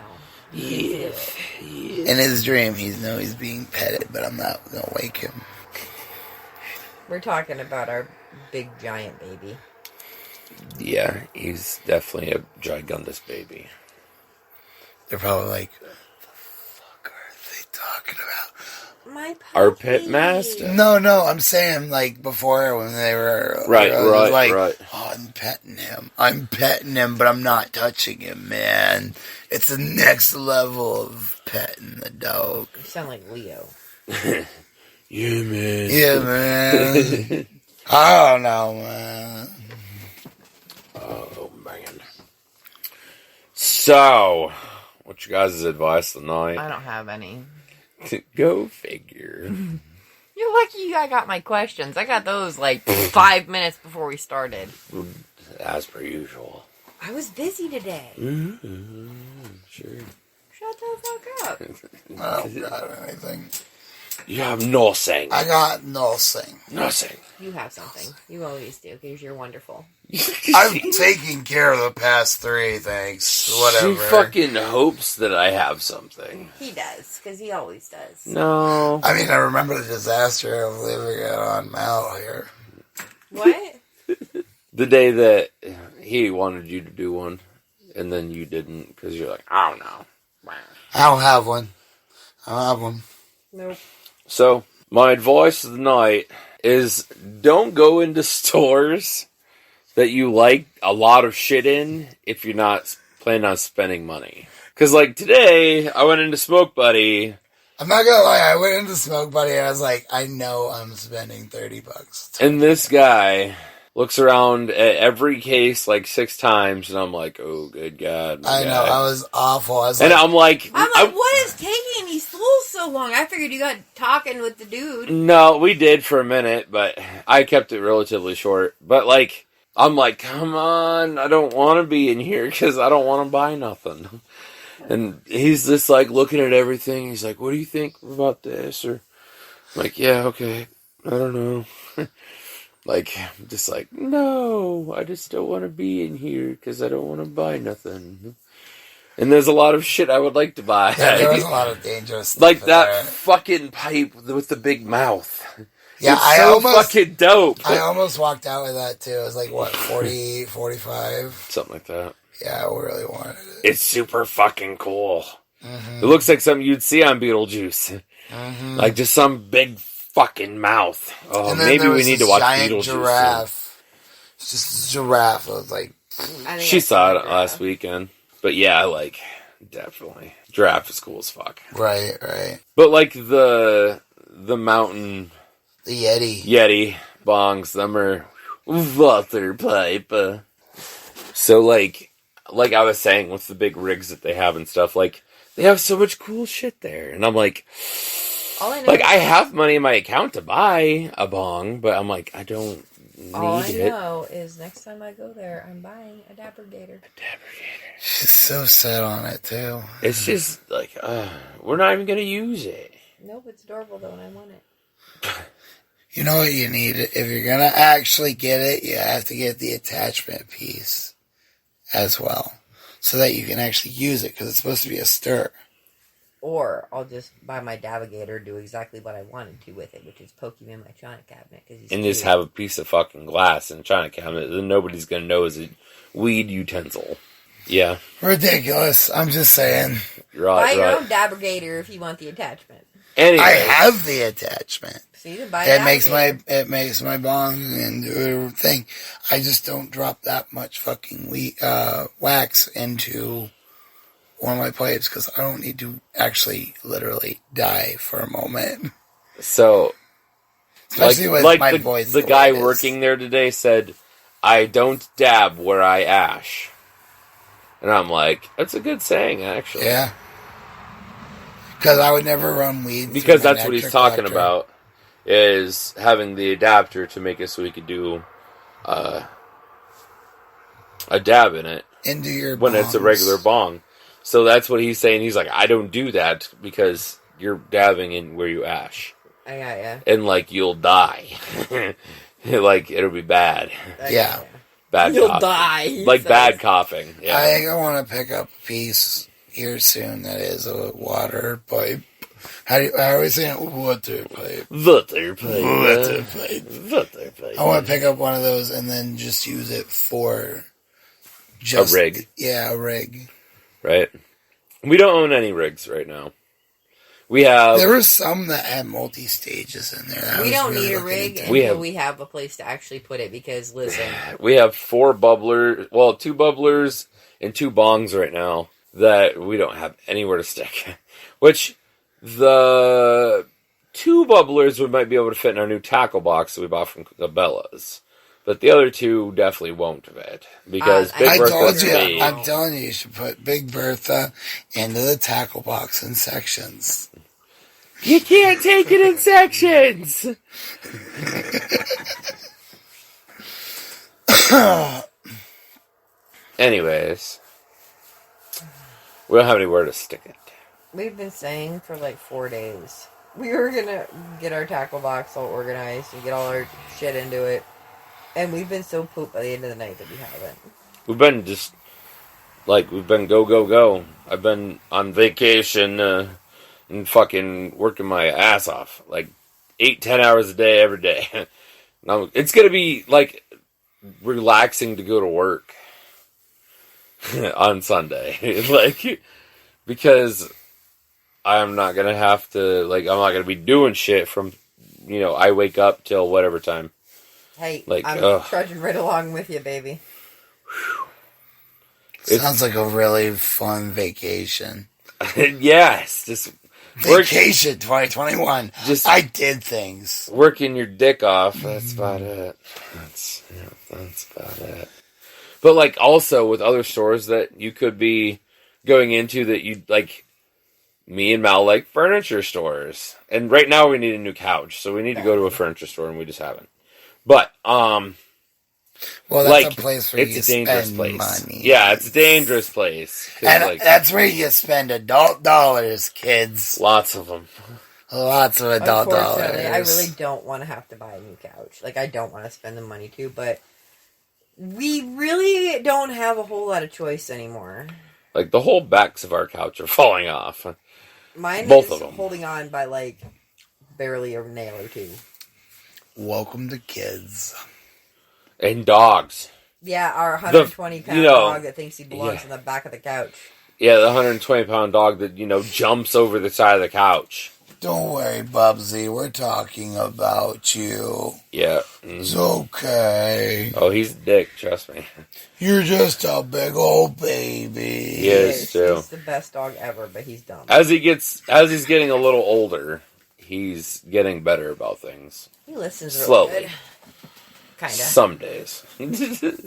Speaker 1: Yes.
Speaker 2: In his dream, he's being petted, but I'm not going to wake him.
Speaker 3: We're talking about our big giant baby.
Speaker 1: Yeah, he's definitely a gigundous baby.
Speaker 2: They're probably like, what the fuck are they talking about?
Speaker 3: My puppy.
Speaker 1: Our pit master.
Speaker 2: No, I'm saying like before when they were
Speaker 1: right.
Speaker 2: Oh, I'm petting him, but I'm not touching him, man. It's the next level of petting the dog.
Speaker 3: You sound like Leo.
Speaker 1: Yeah, man.
Speaker 2: Yeah, man. I don't know, man.
Speaker 1: Oh man. So, what's your guys' advice tonight?
Speaker 3: I don't have any.
Speaker 1: Go figure.
Speaker 3: You're lucky I got my questions. I got those like 5 minutes before we started.
Speaker 1: As per usual.
Speaker 3: I was busy today.
Speaker 1: Mm-hmm. Sure.
Speaker 3: Shut the fuck up.
Speaker 2: I don't got anything.
Speaker 1: You have nothing.
Speaker 2: I got nothing.
Speaker 1: Nothing.
Speaker 3: You have something. You always do, because you're wonderful.
Speaker 2: I'm taking care of the past 3, thanks. Whatever.
Speaker 1: She fucking hopes that I have something.
Speaker 3: He does, because he always does.
Speaker 1: No.
Speaker 2: I mean, I remember the disaster of leaving it on Mal here.
Speaker 3: What?
Speaker 1: The day that he wanted you to do one, and then you didn't, because you're like, I don't know.
Speaker 2: I don't have one. I don't have one.
Speaker 3: Nope.
Speaker 1: So, my advice of the night is don't go into stores that you like a lot of shit in if you're not planning on spending money. Because, like, today, I went into Smoke Buddy.
Speaker 2: I'm not gonna lie, I went into Smoke Buddy and I was like, I know I'm spending $30.
Speaker 1: And this guy looks around at every case like 6 times, and I'm like, oh, good God.
Speaker 2: I know, I was awful.
Speaker 1: I'm like,
Speaker 3: what is taking these fools so long? I figured you got talking with the dude.
Speaker 1: No, we did for a minute, but I kept it relatively short. But, like, I'm like, come on, I don't want to be in here because I don't want to buy nothing. And he's just, like, looking at everything. He's like, what do you think about this? Or, I'm like, yeah, okay, I don't know. Like, I'm just like, no, I just don't want to be in here because I don't want to buy nothing. And there's a lot of shit I would like to buy.
Speaker 2: Yeah, there was a lot of dangerous stuff
Speaker 1: like that
Speaker 2: there.
Speaker 1: fucking pipe with the big mouth.
Speaker 2: Yeah,
Speaker 1: it's so fucking dope.
Speaker 2: I almost walked out with that too. It was like, what, 40, 45?
Speaker 1: Something like that.
Speaker 2: Yeah, I really wanted it.
Speaker 1: It's super fucking cool.
Speaker 2: Mm-hmm.
Speaker 1: It looks like something you'd see on Beetlejuice.
Speaker 2: Mm-hmm.
Speaker 1: Like just some big fucking mouth. Oh, maybe we need to watch Beetlejuice.
Speaker 2: Giraffe. It's just a giraffe. It was like...
Speaker 1: She saw it last weekend. But yeah, like, definitely. Giraffe is cool as fuck.
Speaker 2: Right.
Speaker 1: But like the mountain...
Speaker 2: The Yeti.
Speaker 1: Yeti bongs, them are... water pipe. So, like I was saying, with the big rigs that they have and stuff, like, they have so much cool shit there. And I'm like,
Speaker 3: All I know
Speaker 1: like,
Speaker 3: is-
Speaker 1: I have money in my account to buy a bong, but I'm like, I don't need
Speaker 3: All I
Speaker 1: it.
Speaker 3: know is next time I go there, I'm buying a Dabbergator.
Speaker 2: She's so set on it, too.
Speaker 1: It's just, like, we're not even going to use it.
Speaker 3: Nope, it's adorable though, and I want it.
Speaker 2: You know what you need? If you're going to actually get it, you have to get the attachment piece as well. So that you can actually use it, because it's supposed to be a stir.
Speaker 3: Or I'll just buy my Dabbergator, do exactly what I wanted to with it, which is poke him in my china cabinet. Cause he's
Speaker 1: And
Speaker 3: cute.
Speaker 1: just have a piece of fucking glass in a china cabinet that nobody's going to know is a weed utensil. Yeah.
Speaker 2: Ridiculous. I'm just saying.
Speaker 3: Buy
Speaker 1: Right,
Speaker 3: your
Speaker 1: right.
Speaker 3: own Dabbergator if you want the attachment.
Speaker 1: Anyway.
Speaker 2: I have the attachment.
Speaker 3: See, then buy
Speaker 2: It
Speaker 3: a
Speaker 2: makes
Speaker 3: Dabbergator.
Speaker 2: makes my bong and do everything. I just don't drop that much fucking wax into one of my pipes because I don't need to actually literally die for a moment.
Speaker 1: So,
Speaker 2: Especially with
Speaker 1: like
Speaker 2: my
Speaker 1: the,
Speaker 2: voice.
Speaker 1: the
Speaker 2: way
Speaker 1: guy
Speaker 2: it is.
Speaker 1: working there today said, I don't dab where I ash. And I'm like, that's a good saying, actually.
Speaker 2: Yeah. Because I would never run weed.
Speaker 1: Because
Speaker 2: through my
Speaker 1: that's what he's
Speaker 2: nectar
Speaker 1: talking
Speaker 2: collector.
Speaker 1: about, is having the adapter to make it so he could do a dab in it
Speaker 2: Into your
Speaker 1: when it's a
Speaker 2: bongs.
Speaker 1: regular bong. So that's what he's saying. He's like, I don't do that because you're dabbing in where you ash.
Speaker 3: I got ya.
Speaker 1: And, like, you'll die. Like, it'll be bad.
Speaker 2: Yeah.
Speaker 1: Bad
Speaker 3: You'll
Speaker 1: coughing.
Speaker 3: die. he
Speaker 1: Like,
Speaker 3: says.
Speaker 1: bad coughing. Yeah.
Speaker 2: I want to pick up a piece here soon that is a water pipe. How are we saying it? Water pipe.
Speaker 1: Water pipe.
Speaker 2: Water pipe.
Speaker 1: Water pipe.
Speaker 2: I want to pick up one of those and then just use it for just
Speaker 1: A rig.
Speaker 2: Yeah, a rig.
Speaker 1: Right? We don't own any rigs right now. We have...
Speaker 2: There were some that had multi-stages in there. I
Speaker 3: We
Speaker 2: was
Speaker 3: don't
Speaker 2: really
Speaker 3: need a
Speaker 2: looking
Speaker 3: rig
Speaker 2: into.
Speaker 3: until
Speaker 1: We
Speaker 3: we
Speaker 1: have-
Speaker 3: have a place to actually put it because, listen,
Speaker 1: We have 4 bubblers, well, 2 bubblers and 2 bongs right now that we don't have anywhere to stick. Which, the 2 bubblers we might be able to fit in our new tackle box that we bought from Cabela's. But the other 2 definitely won't fit. Because Big
Speaker 2: I
Speaker 1: Bertha's
Speaker 2: told you,
Speaker 1: big.
Speaker 2: I'm telling you, you should put Big Bertha into the tackle box in sections.
Speaker 1: You can't take it in sections! Anyways. We don't have anywhere to stick it.
Speaker 3: we've been saying for like 4 days we were gonna get our tackle box all organized and get all our shit into it. And we've been so pooped by the end of the night that we haven't.
Speaker 1: We've been just, like, we've been go, go, go. I've been on vacation and fucking working my ass off. Like, 8-10 hours a day, every day. Now, it's going to be, like, relaxing to go to work on Sunday. Like, because I'm not going to have to, like, I'm not going to be doing shit from, I wake up till whatever time.
Speaker 3: Hey,
Speaker 1: Like,
Speaker 3: I'm
Speaker 1: ugh.
Speaker 3: trudging right along with you, baby.
Speaker 2: Sounds like a really fun vacation.
Speaker 1: Yes, just work,
Speaker 2: Vacation 2021.
Speaker 1: Just-
Speaker 2: I did things.
Speaker 1: working your dick off. That's about it. That's about it. But, like, also with other stores that you could be going into that you like, me and Mal like furniture stores. And right now we need a new couch, so we need to go to a furniture store, and we just haven't. But,
Speaker 2: Well, that's
Speaker 1: like,
Speaker 2: a place where you
Speaker 1: it's a dangerous
Speaker 2: spend
Speaker 1: place.
Speaker 2: money.
Speaker 1: Yeah, it's a dangerous place. 'Cause,
Speaker 2: And
Speaker 1: like,
Speaker 2: that's where you spend adult dollars, kids.
Speaker 1: lots of them.
Speaker 2: Lots of adult
Speaker 3: Unfortunately,
Speaker 2: dollars.
Speaker 3: I really don't want to have to buy a new couch. Like, I don't want to spend the money to, but we really don't have a whole lot of choice anymore.
Speaker 1: Like, the whole backs of our couch are falling off.
Speaker 3: Mine
Speaker 1: Both
Speaker 3: is
Speaker 1: of them.
Speaker 3: holding on by, like, barely a nail or two.
Speaker 2: Welcome to kids.
Speaker 1: And dogs.
Speaker 3: Yeah, our 120-pound dog that thinks he belongs
Speaker 1: yeah.
Speaker 3: in the back of the couch.
Speaker 1: Yeah, the 120-pound dog that, jumps over the side of the couch.
Speaker 2: Don't worry, Bubsy. We're talking about you.
Speaker 1: Yeah.
Speaker 2: It's okay.
Speaker 1: Oh, he's a dick, trust me.
Speaker 2: You're just a big old baby.
Speaker 1: He is, too.
Speaker 3: He's the best dog ever, but he's dumb.
Speaker 1: As he's getting a little older, he's getting better about things.
Speaker 3: He listens really
Speaker 1: Slowly.
Speaker 3: good. Kinda.
Speaker 1: Some days.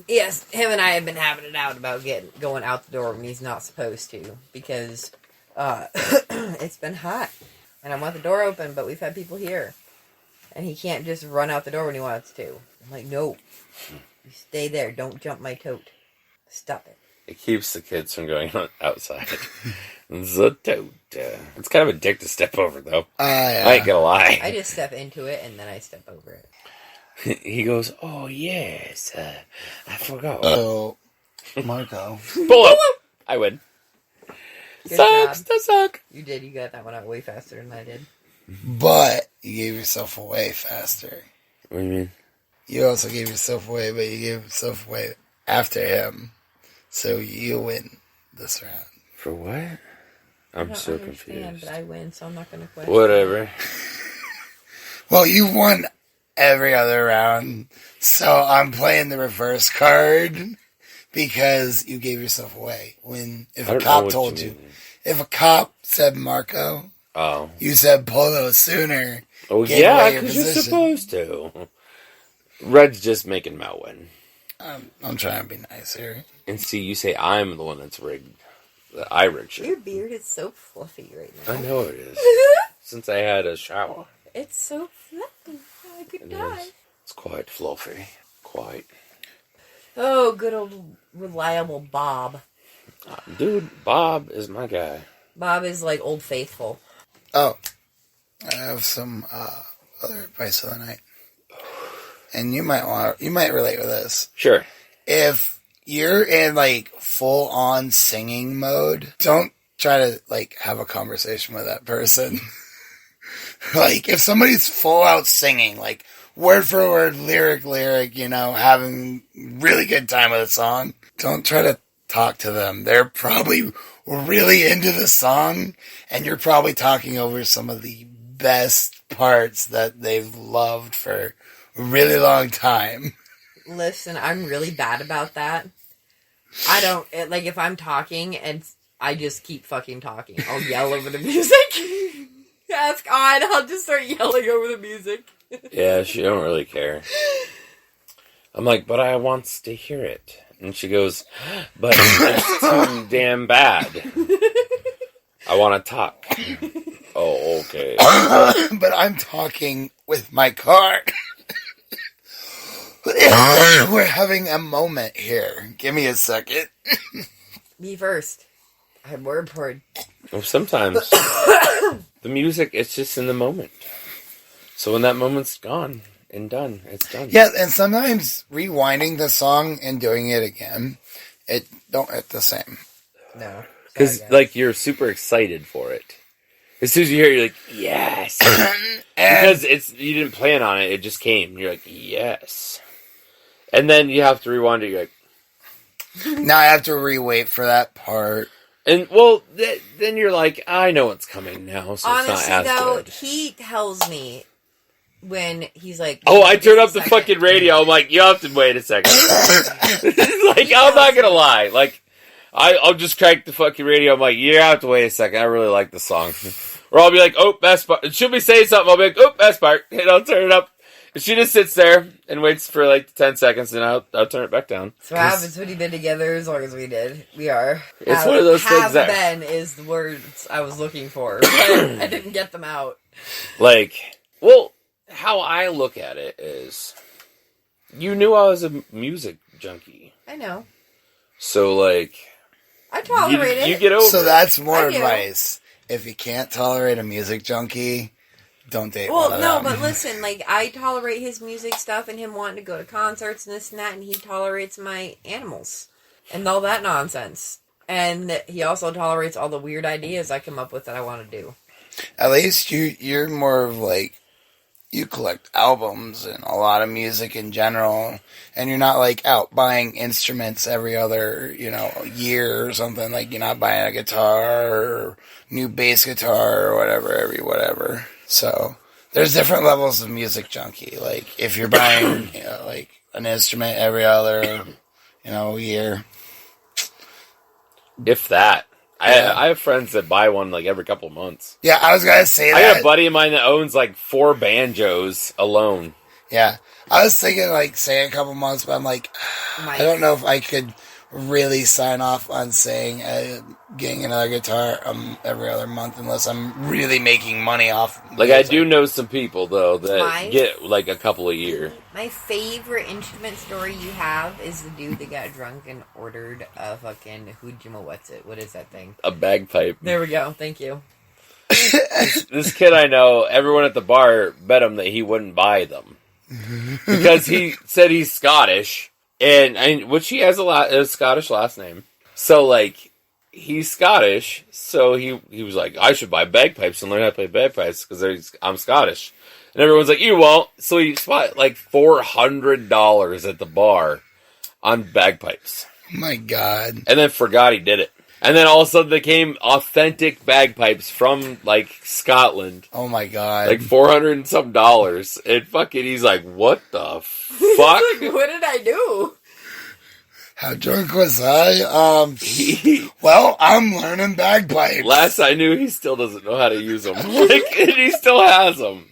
Speaker 3: Yes, him and I have been having it out about going out the door when he's not supposed to, because it's been hot, and I want the door open, but we've had people here, and he can't just run out the door when he wants to. I'm like, no, you stay there, don't jump my tote. Stop it.
Speaker 1: It keeps the kids from going outside. The tote. It's kind of a dick to step over, though.
Speaker 2: Yeah.
Speaker 1: I ain't gonna lie.
Speaker 3: I just step into it, and then I step over it.
Speaker 1: He goes, oh, yes, I forgot.
Speaker 2: So, Marco.
Speaker 1: Pull up. I win.
Speaker 3: Good
Speaker 1: Sucks
Speaker 3: job.
Speaker 1: to suck.
Speaker 3: You did. You got that one out way faster than I did.
Speaker 2: But you gave yourself away faster.
Speaker 1: What do you mean?
Speaker 2: You also gave yourself away, but you gave yourself away after him. So you win this round.
Speaker 1: For what?
Speaker 3: I
Speaker 1: I'm
Speaker 3: don't
Speaker 1: so
Speaker 3: understand,
Speaker 1: confused.
Speaker 3: but I win, so I'm not going to question.
Speaker 1: Whatever.
Speaker 2: Well, you won every other round, so I'm playing the reverse card because you gave yourself away. If
Speaker 1: I
Speaker 2: a
Speaker 1: don't know
Speaker 2: cop
Speaker 1: what
Speaker 2: told you,
Speaker 1: mean.
Speaker 2: if a cop said Marco,
Speaker 1: Oh.
Speaker 2: you said Polo sooner.
Speaker 1: Oh,
Speaker 2: gave
Speaker 1: yeah,
Speaker 2: away your
Speaker 1: because you're
Speaker 2: position.
Speaker 1: supposed to. Red's just making Mel win.
Speaker 2: I'm trying to be nice here.
Speaker 1: And see, you say I'm the one that's rigged. That I rigged shit.
Speaker 3: Your beard is so fluffy right now.
Speaker 1: I know it is. Since I had a shower.
Speaker 3: It's so fluffy. I could
Speaker 1: It
Speaker 3: die.
Speaker 1: is. It's quite fluffy. Quite.
Speaker 3: Oh, good old reliable Bob.
Speaker 1: Dude, Bob is my guy.
Speaker 3: Bob is like Old Faithful.
Speaker 2: Oh, I have some other advice of the night, and you might relate with this.
Speaker 1: Sure.
Speaker 2: If you're in like full on singing mode, don't try to like have a conversation with that person. Like if somebody's full out singing, like word for word, lyric, having really good time with a song, don't try to talk to them. They're probably really into the song, and you're probably talking over some of the best parts that they've loved for a really long time.
Speaker 3: Listen, I'm really bad about that. I don't, like, if I'm talking and I just keep fucking talking, I'll yell over the music. Ask on, I'll just start yelling over the music.
Speaker 1: Yeah, she don't really care. I'm like, but I wants to hear it. And she goes, but it's too damn bad. I want to talk. Oh, okay.
Speaker 2: But I'm talking with my car. We're having a moment here. Give me a second.
Speaker 3: Me first. I had wordboard.
Speaker 1: Well, sometimes the music, it's just in the moment. So when that moment's gone and done, it's done.
Speaker 2: Yeah, and sometimes rewinding the song and doing it again, it don't hit the same.
Speaker 3: No.
Speaker 1: Because,
Speaker 3: Sorry, guys.
Speaker 1: like, you're super excited for it. As soon as you hear it, you're like, yes.
Speaker 2: And
Speaker 1: Because you didn't plan on it, it just came. You're like, yes. And then you have to rewind it, you're like,
Speaker 2: now I have to re-wait for that part.
Speaker 1: and, well, then you're like, I know what's coming now, so
Speaker 3: honestly,
Speaker 1: it's not as
Speaker 3: though,
Speaker 1: good.
Speaker 3: he tells me when he's like,
Speaker 1: Oh, I turn up the
Speaker 3: Second.
Speaker 1: fucking radio. I'm like, you have to wait a second. Like, I'm not gonna lie. Like, I'll just crank the fucking radio. I'm like, you have to wait a second. I really like the song. Or I'll be like, oh, best part. And she'll be saying something. I'll be like, oh, best part. And I'll turn it up. And she just sits there and waits for like 10 seconds, and I'll turn it back down.
Speaker 3: So what happens when you've been together as long as we did? We are.
Speaker 1: It's one of those things
Speaker 3: have
Speaker 1: that-
Speaker 3: been is the words I was looking for, but I didn't get them out.
Speaker 1: Like, well, how I look at it is, you knew I was a music junkie.
Speaker 3: I know.
Speaker 1: So, like,
Speaker 3: I tolerate it.
Speaker 1: you get over
Speaker 2: So
Speaker 1: it.
Speaker 2: that's more
Speaker 3: I do.
Speaker 2: advice. If you can't tolerate a music junkie, don't date
Speaker 3: Well,
Speaker 2: one of
Speaker 3: no,
Speaker 2: them.
Speaker 3: but listen, like, I tolerate his music stuff and him wanting to go to concerts and this and that, and he tolerates my animals and all that nonsense. And he also tolerates all the weird ideas I come up with that I want to do.
Speaker 2: At least you're more of like, you collect albums and a lot of music in general, and you're not like out buying instruments every other, year or something. Like you're not buying a guitar or new bass guitar or whatever. So there's different levels of music junkie. Like if you're buying, like an instrument every other, year.
Speaker 1: If that.
Speaker 2: Yeah.
Speaker 1: I have friends that buy one like every couple of months.
Speaker 2: Yeah, I was gonna say
Speaker 1: I
Speaker 2: that.
Speaker 1: got a buddy of mine that owns like 4 banjos alone.
Speaker 2: Yeah. I was thinking, like, say a couple months, but I'm like, I don't know if I could really sign off on saying getting another guitar every other month unless I'm really making money off.
Speaker 1: Like, I do know some people, though, that
Speaker 3: My-
Speaker 1: get, like, a couple a year.
Speaker 3: My favorite instrument story you have is the dude that got drunk and ordered a fucking what's it? What is that thing?
Speaker 1: A bagpipe.
Speaker 3: There we go. Thank you.
Speaker 1: This kid I know, everyone at the bar bet him that he wouldn't buy them. Because he said he's Scottish, which he has a Scottish last name. So, like, he's Scottish, so he was like, I should buy bagpipes and learn how to play bagpipes because I'm Scottish. And everyone's like, you won't. So he spent like $400 at the bar on bagpipes.
Speaker 2: Oh my God.
Speaker 1: And then forgot he did it. And then all of a sudden they came authentic bagpipes from, like, Scotland.
Speaker 2: Oh my God.
Speaker 1: Like $400 and some dollars. And fucking, he's like, what the fuck?
Speaker 3: Like, what did I do?
Speaker 2: How drunk was I? Well, I'm learning bagpipes.
Speaker 1: Last I knew, he still doesn't know how to use them. Like, and he still has them.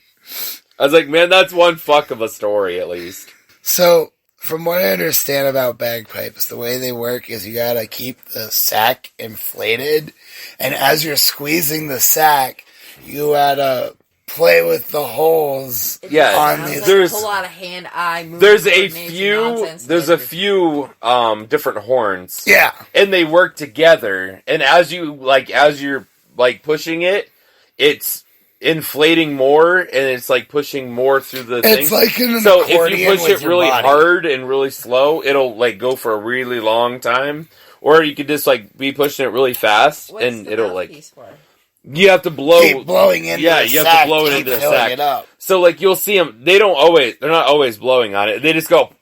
Speaker 1: I was like, man, that's one fuck of a story, at least.
Speaker 2: So, from what I understand about bagpipes, the way they work is you gotta keep the sack inflated, and as you're squeezing the sack, you gotta play with the holes.
Speaker 1: Yeah,
Speaker 2: on
Speaker 3: Sounds
Speaker 2: the.
Speaker 3: like
Speaker 1: there's-
Speaker 3: a whole lot of hand-eye movement.
Speaker 1: There's a
Speaker 3: coordination
Speaker 1: few,
Speaker 3: nonsense.
Speaker 1: there's a few, different horns.
Speaker 2: Yeah,
Speaker 1: And they work together. And as you're, pushing it, it's inflating more, and it's, like, pushing more through the thing.
Speaker 2: it's like an
Speaker 1: So if
Speaker 2: accordion
Speaker 1: you push
Speaker 2: with
Speaker 1: it
Speaker 2: your
Speaker 1: really
Speaker 2: body.
Speaker 1: hard and really slow, it'll, like, go for a really long time. Or you could just, like, be pushing it really fast,
Speaker 3: What's
Speaker 1: and
Speaker 3: the
Speaker 1: it'll, like,
Speaker 3: mouthpiece for?
Speaker 1: you have to blow.
Speaker 2: Keep blowing into
Speaker 1: Yeah,
Speaker 2: the
Speaker 1: you have
Speaker 2: sack,
Speaker 1: to blow it
Speaker 2: keep
Speaker 1: into the
Speaker 2: filling
Speaker 1: sack.
Speaker 2: it up.
Speaker 1: So, like, you'll see them, they're not always blowing on it. They just go,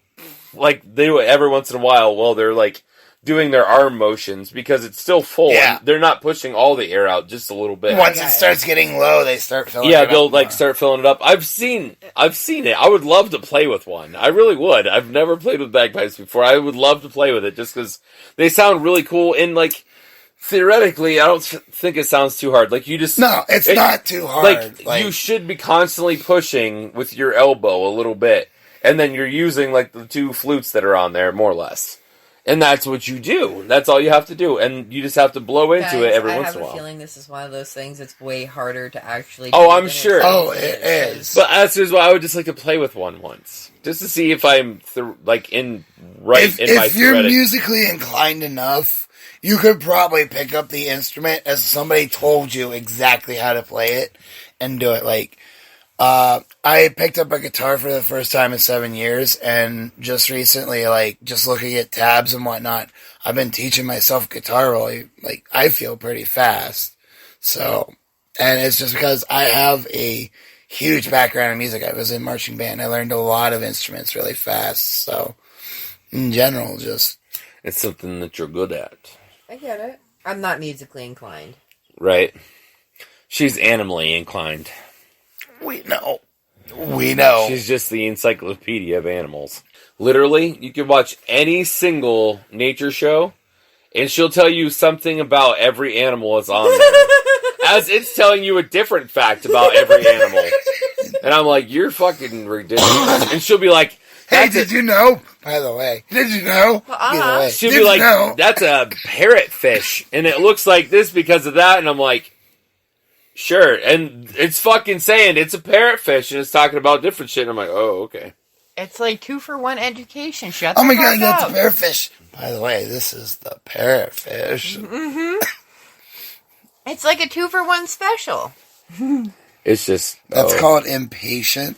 Speaker 1: like, they do it every once in a while while they're, like, doing their arm motions because it's still full.
Speaker 2: Yeah.
Speaker 1: And they're not pushing all the air out, just a little bit.
Speaker 2: Once
Speaker 3: Yeah,
Speaker 2: it starts getting low, they start filling
Speaker 1: Yeah,
Speaker 2: it
Speaker 1: they'll
Speaker 2: up
Speaker 1: like
Speaker 2: more.
Speaker 1: start filling it up. I've seen it. I would love to play with one. I really would. I've never played with bagpipes before. I would love to play with it just because they sound really cool. And like theoretically, I don't think it sounds too hard. Like you just
Speaker 2: No, it's not too hard.
Speaker 1: Like you should be constantly pushing with your elbow a little bit, and then you're using like the two flutes that are on there, more or less. And that's what you do. That's all you have to do. And you just have to blow into
Speaker 3: Guys,
Speaker 1: it every
Speaker 3: I
Speaker 1: once
Speaker 3: have
Speaker 1: in a
Speaker 3: a
Speaker 1: while.
Speaker 3: feeling this is one of those things that's way harder to actually
Speaker 1: Oh,
Speaker 3: do
Speaker 1: I'm
Speaker 3: than
Speaker 1: sure.
Speaker 2: Oh, it is.
Speaker 1: But that's just why I would just like to play with one once. Just to see if I'm, in my
Speaker 2: If you're
Speaker 1: theoretic.
Speaker 2: musically inclined enough, you could probably pick up the instrument as somebody told you exactly how to play it and do it. Like, I picked up a guitar for the first time in 7 years, and just recently, like, just looking at tabs and whatnot, I've been teaching myself guitar really, like, I feel pretty fast. So, and it's just because I have a huge background in music. I was in marching band. I learned a lot of instruments really fast. So, in general, just...
Speaker 1: It's something that you're good at.
Speaker 3: I get it. I'm not musically inclined.
Speaker 1: Right? She's animally inclined.
Speaker 2: We know. We know.
Speaker 1: She's just the encyclopedia of animals. Literally, you can watch any single nature show, and she'll tell you something about every animal that's on there. As it's telling you a different fact about every animal. And I'm like, you're fucking ridiculous. And she'll be like,
Speaker 2: Hey, did you know? By the way, did you know? Either way,
Speaker 1: she'll
Speaker 2: did
Speaker 1: be like,
Speaker 2: you know?
Speaker 1: that's a parrotfish, and it looks like this because of that, and I'm like, sure, and it's fucking saying it's a parrotfish, and it's talking about different shit, and I'm like, oh, okay.
Speaker 3: It's like 2-for-1 education. Shut
Speaker 2: Oh
Speaker 3: the
Speaker 2: my
Speaker 3: fuck
Speaker 2: god, that's
Speaker 3: up.
Speaker 2: a parrotfish. By the way, this is the parrotfish.
Speaker 3: Mm-hmm. It's like a 2-for-1 special.
Speaker 1: It's just
Speaker 2: That's called impatient.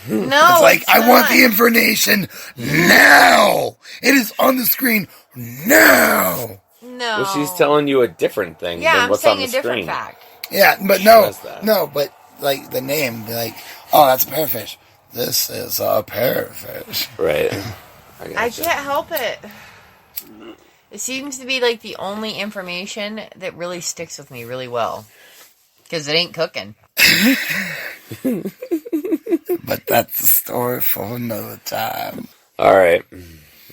Speaker 3: No,
Speaker 2: It's like,
Speaker 3: it's
Speaker 2: I want
Speaker 3: not.
Speaker 2: the information now. It is on the screen now.
Speaker 3: No.
Speaker 1: Well, she's telling you a different thing
Speaker 3: Yeah,
Speaker 1: than
Speaker 3: I'm
Speaker 1: what's on
Speaker 3: saying
Speaker 1: the
Speaker 3: a different
Speaker 1: screen.
Speaker 3: fact.
Speaker 2: Yeah, but
Speaker 1: She
Speaker 2: no,
Speaker 1: does that.
Speaker 2: no, but like the name, be like, oh, that's a parrotfish. This is a parrotfish.
Speaker 1: Right.
Speaker 3: I can't help it. It seems to be like the only information that really sticks with me really well. Because it ain't cooking.
Speaker 2: But that's the story for another time.
Speaker 1: All right.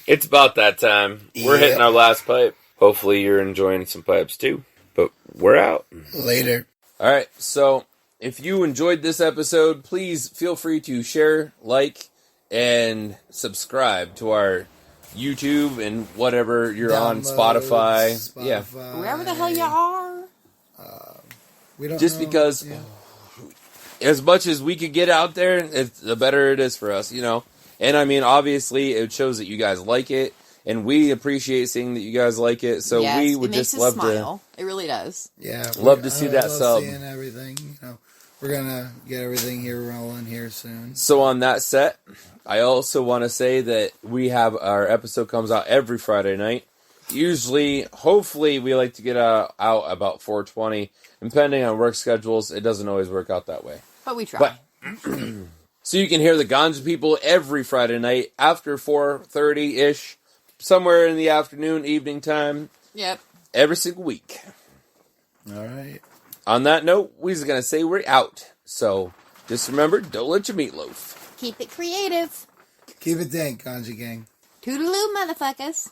Speaker 1: It's about that time. We're
Speaker 2: Yep.
Speaker 1: hitting our last pipe. Hopefully you're enjoying some pipes too. But we're out.
Speaker 2: Later.
Speaker 1: All right. So if you enjoyed this episode, please feel free to share, like,
Speaker 4: and subscribe to our YouTube and whatever you're on,
Speaker 2: Downloads,
Speaker 4: Spotify. Yeah.
Speaker 3: Wherever the hell you are.
Speaker 2: We don't
Speaker 4: Just
Speaker 2: know.
Speaker 4: because as much as we could get out there, the better it is for us, you know. And I mean, obviously, it shows that you guys like it, and we appreciate seeing that you guys like it. So
Speaker 3: Yes,
Speaker 4: we
Speaker 3: it
Speaker 4: would
Speaker 3: makes
Speaker 4: just
Speaker 3: us
Speaker 4: love
Speaker 3: smile. It really does.
Speaker 2: Yeah,
Speaker 4: Love to see that
Speaker 2: love
Speaker 4: sub.
Speaker 2: Seeing everything, you know, we're gonna get everything here rolling here soon.
Speaker 4: to. So on that set, I also want to say that we have our episode comes out every Friday night. Usually, hopefully, we like to get out about 4:20. And depending on work schedules, it doesn't always work out that way.
Speaker 3: But we try.
Speaker 4: But so you can hear the Ganja People every Friday night after 4:30-ish, somewhere in the afternoon, evening time,
Speaker 3: Yep.
Speaker 4: every single week.
Speaker 2: All right.
Speaker 4: On that note, we're just going to say we're out. So just remember, don't let your meatloaf.
Speaker 3: Keep it creative.
Speaker 2: Keep it dank, Ganja Gang.
Speaker 3: Toodaloo, motherfuckers.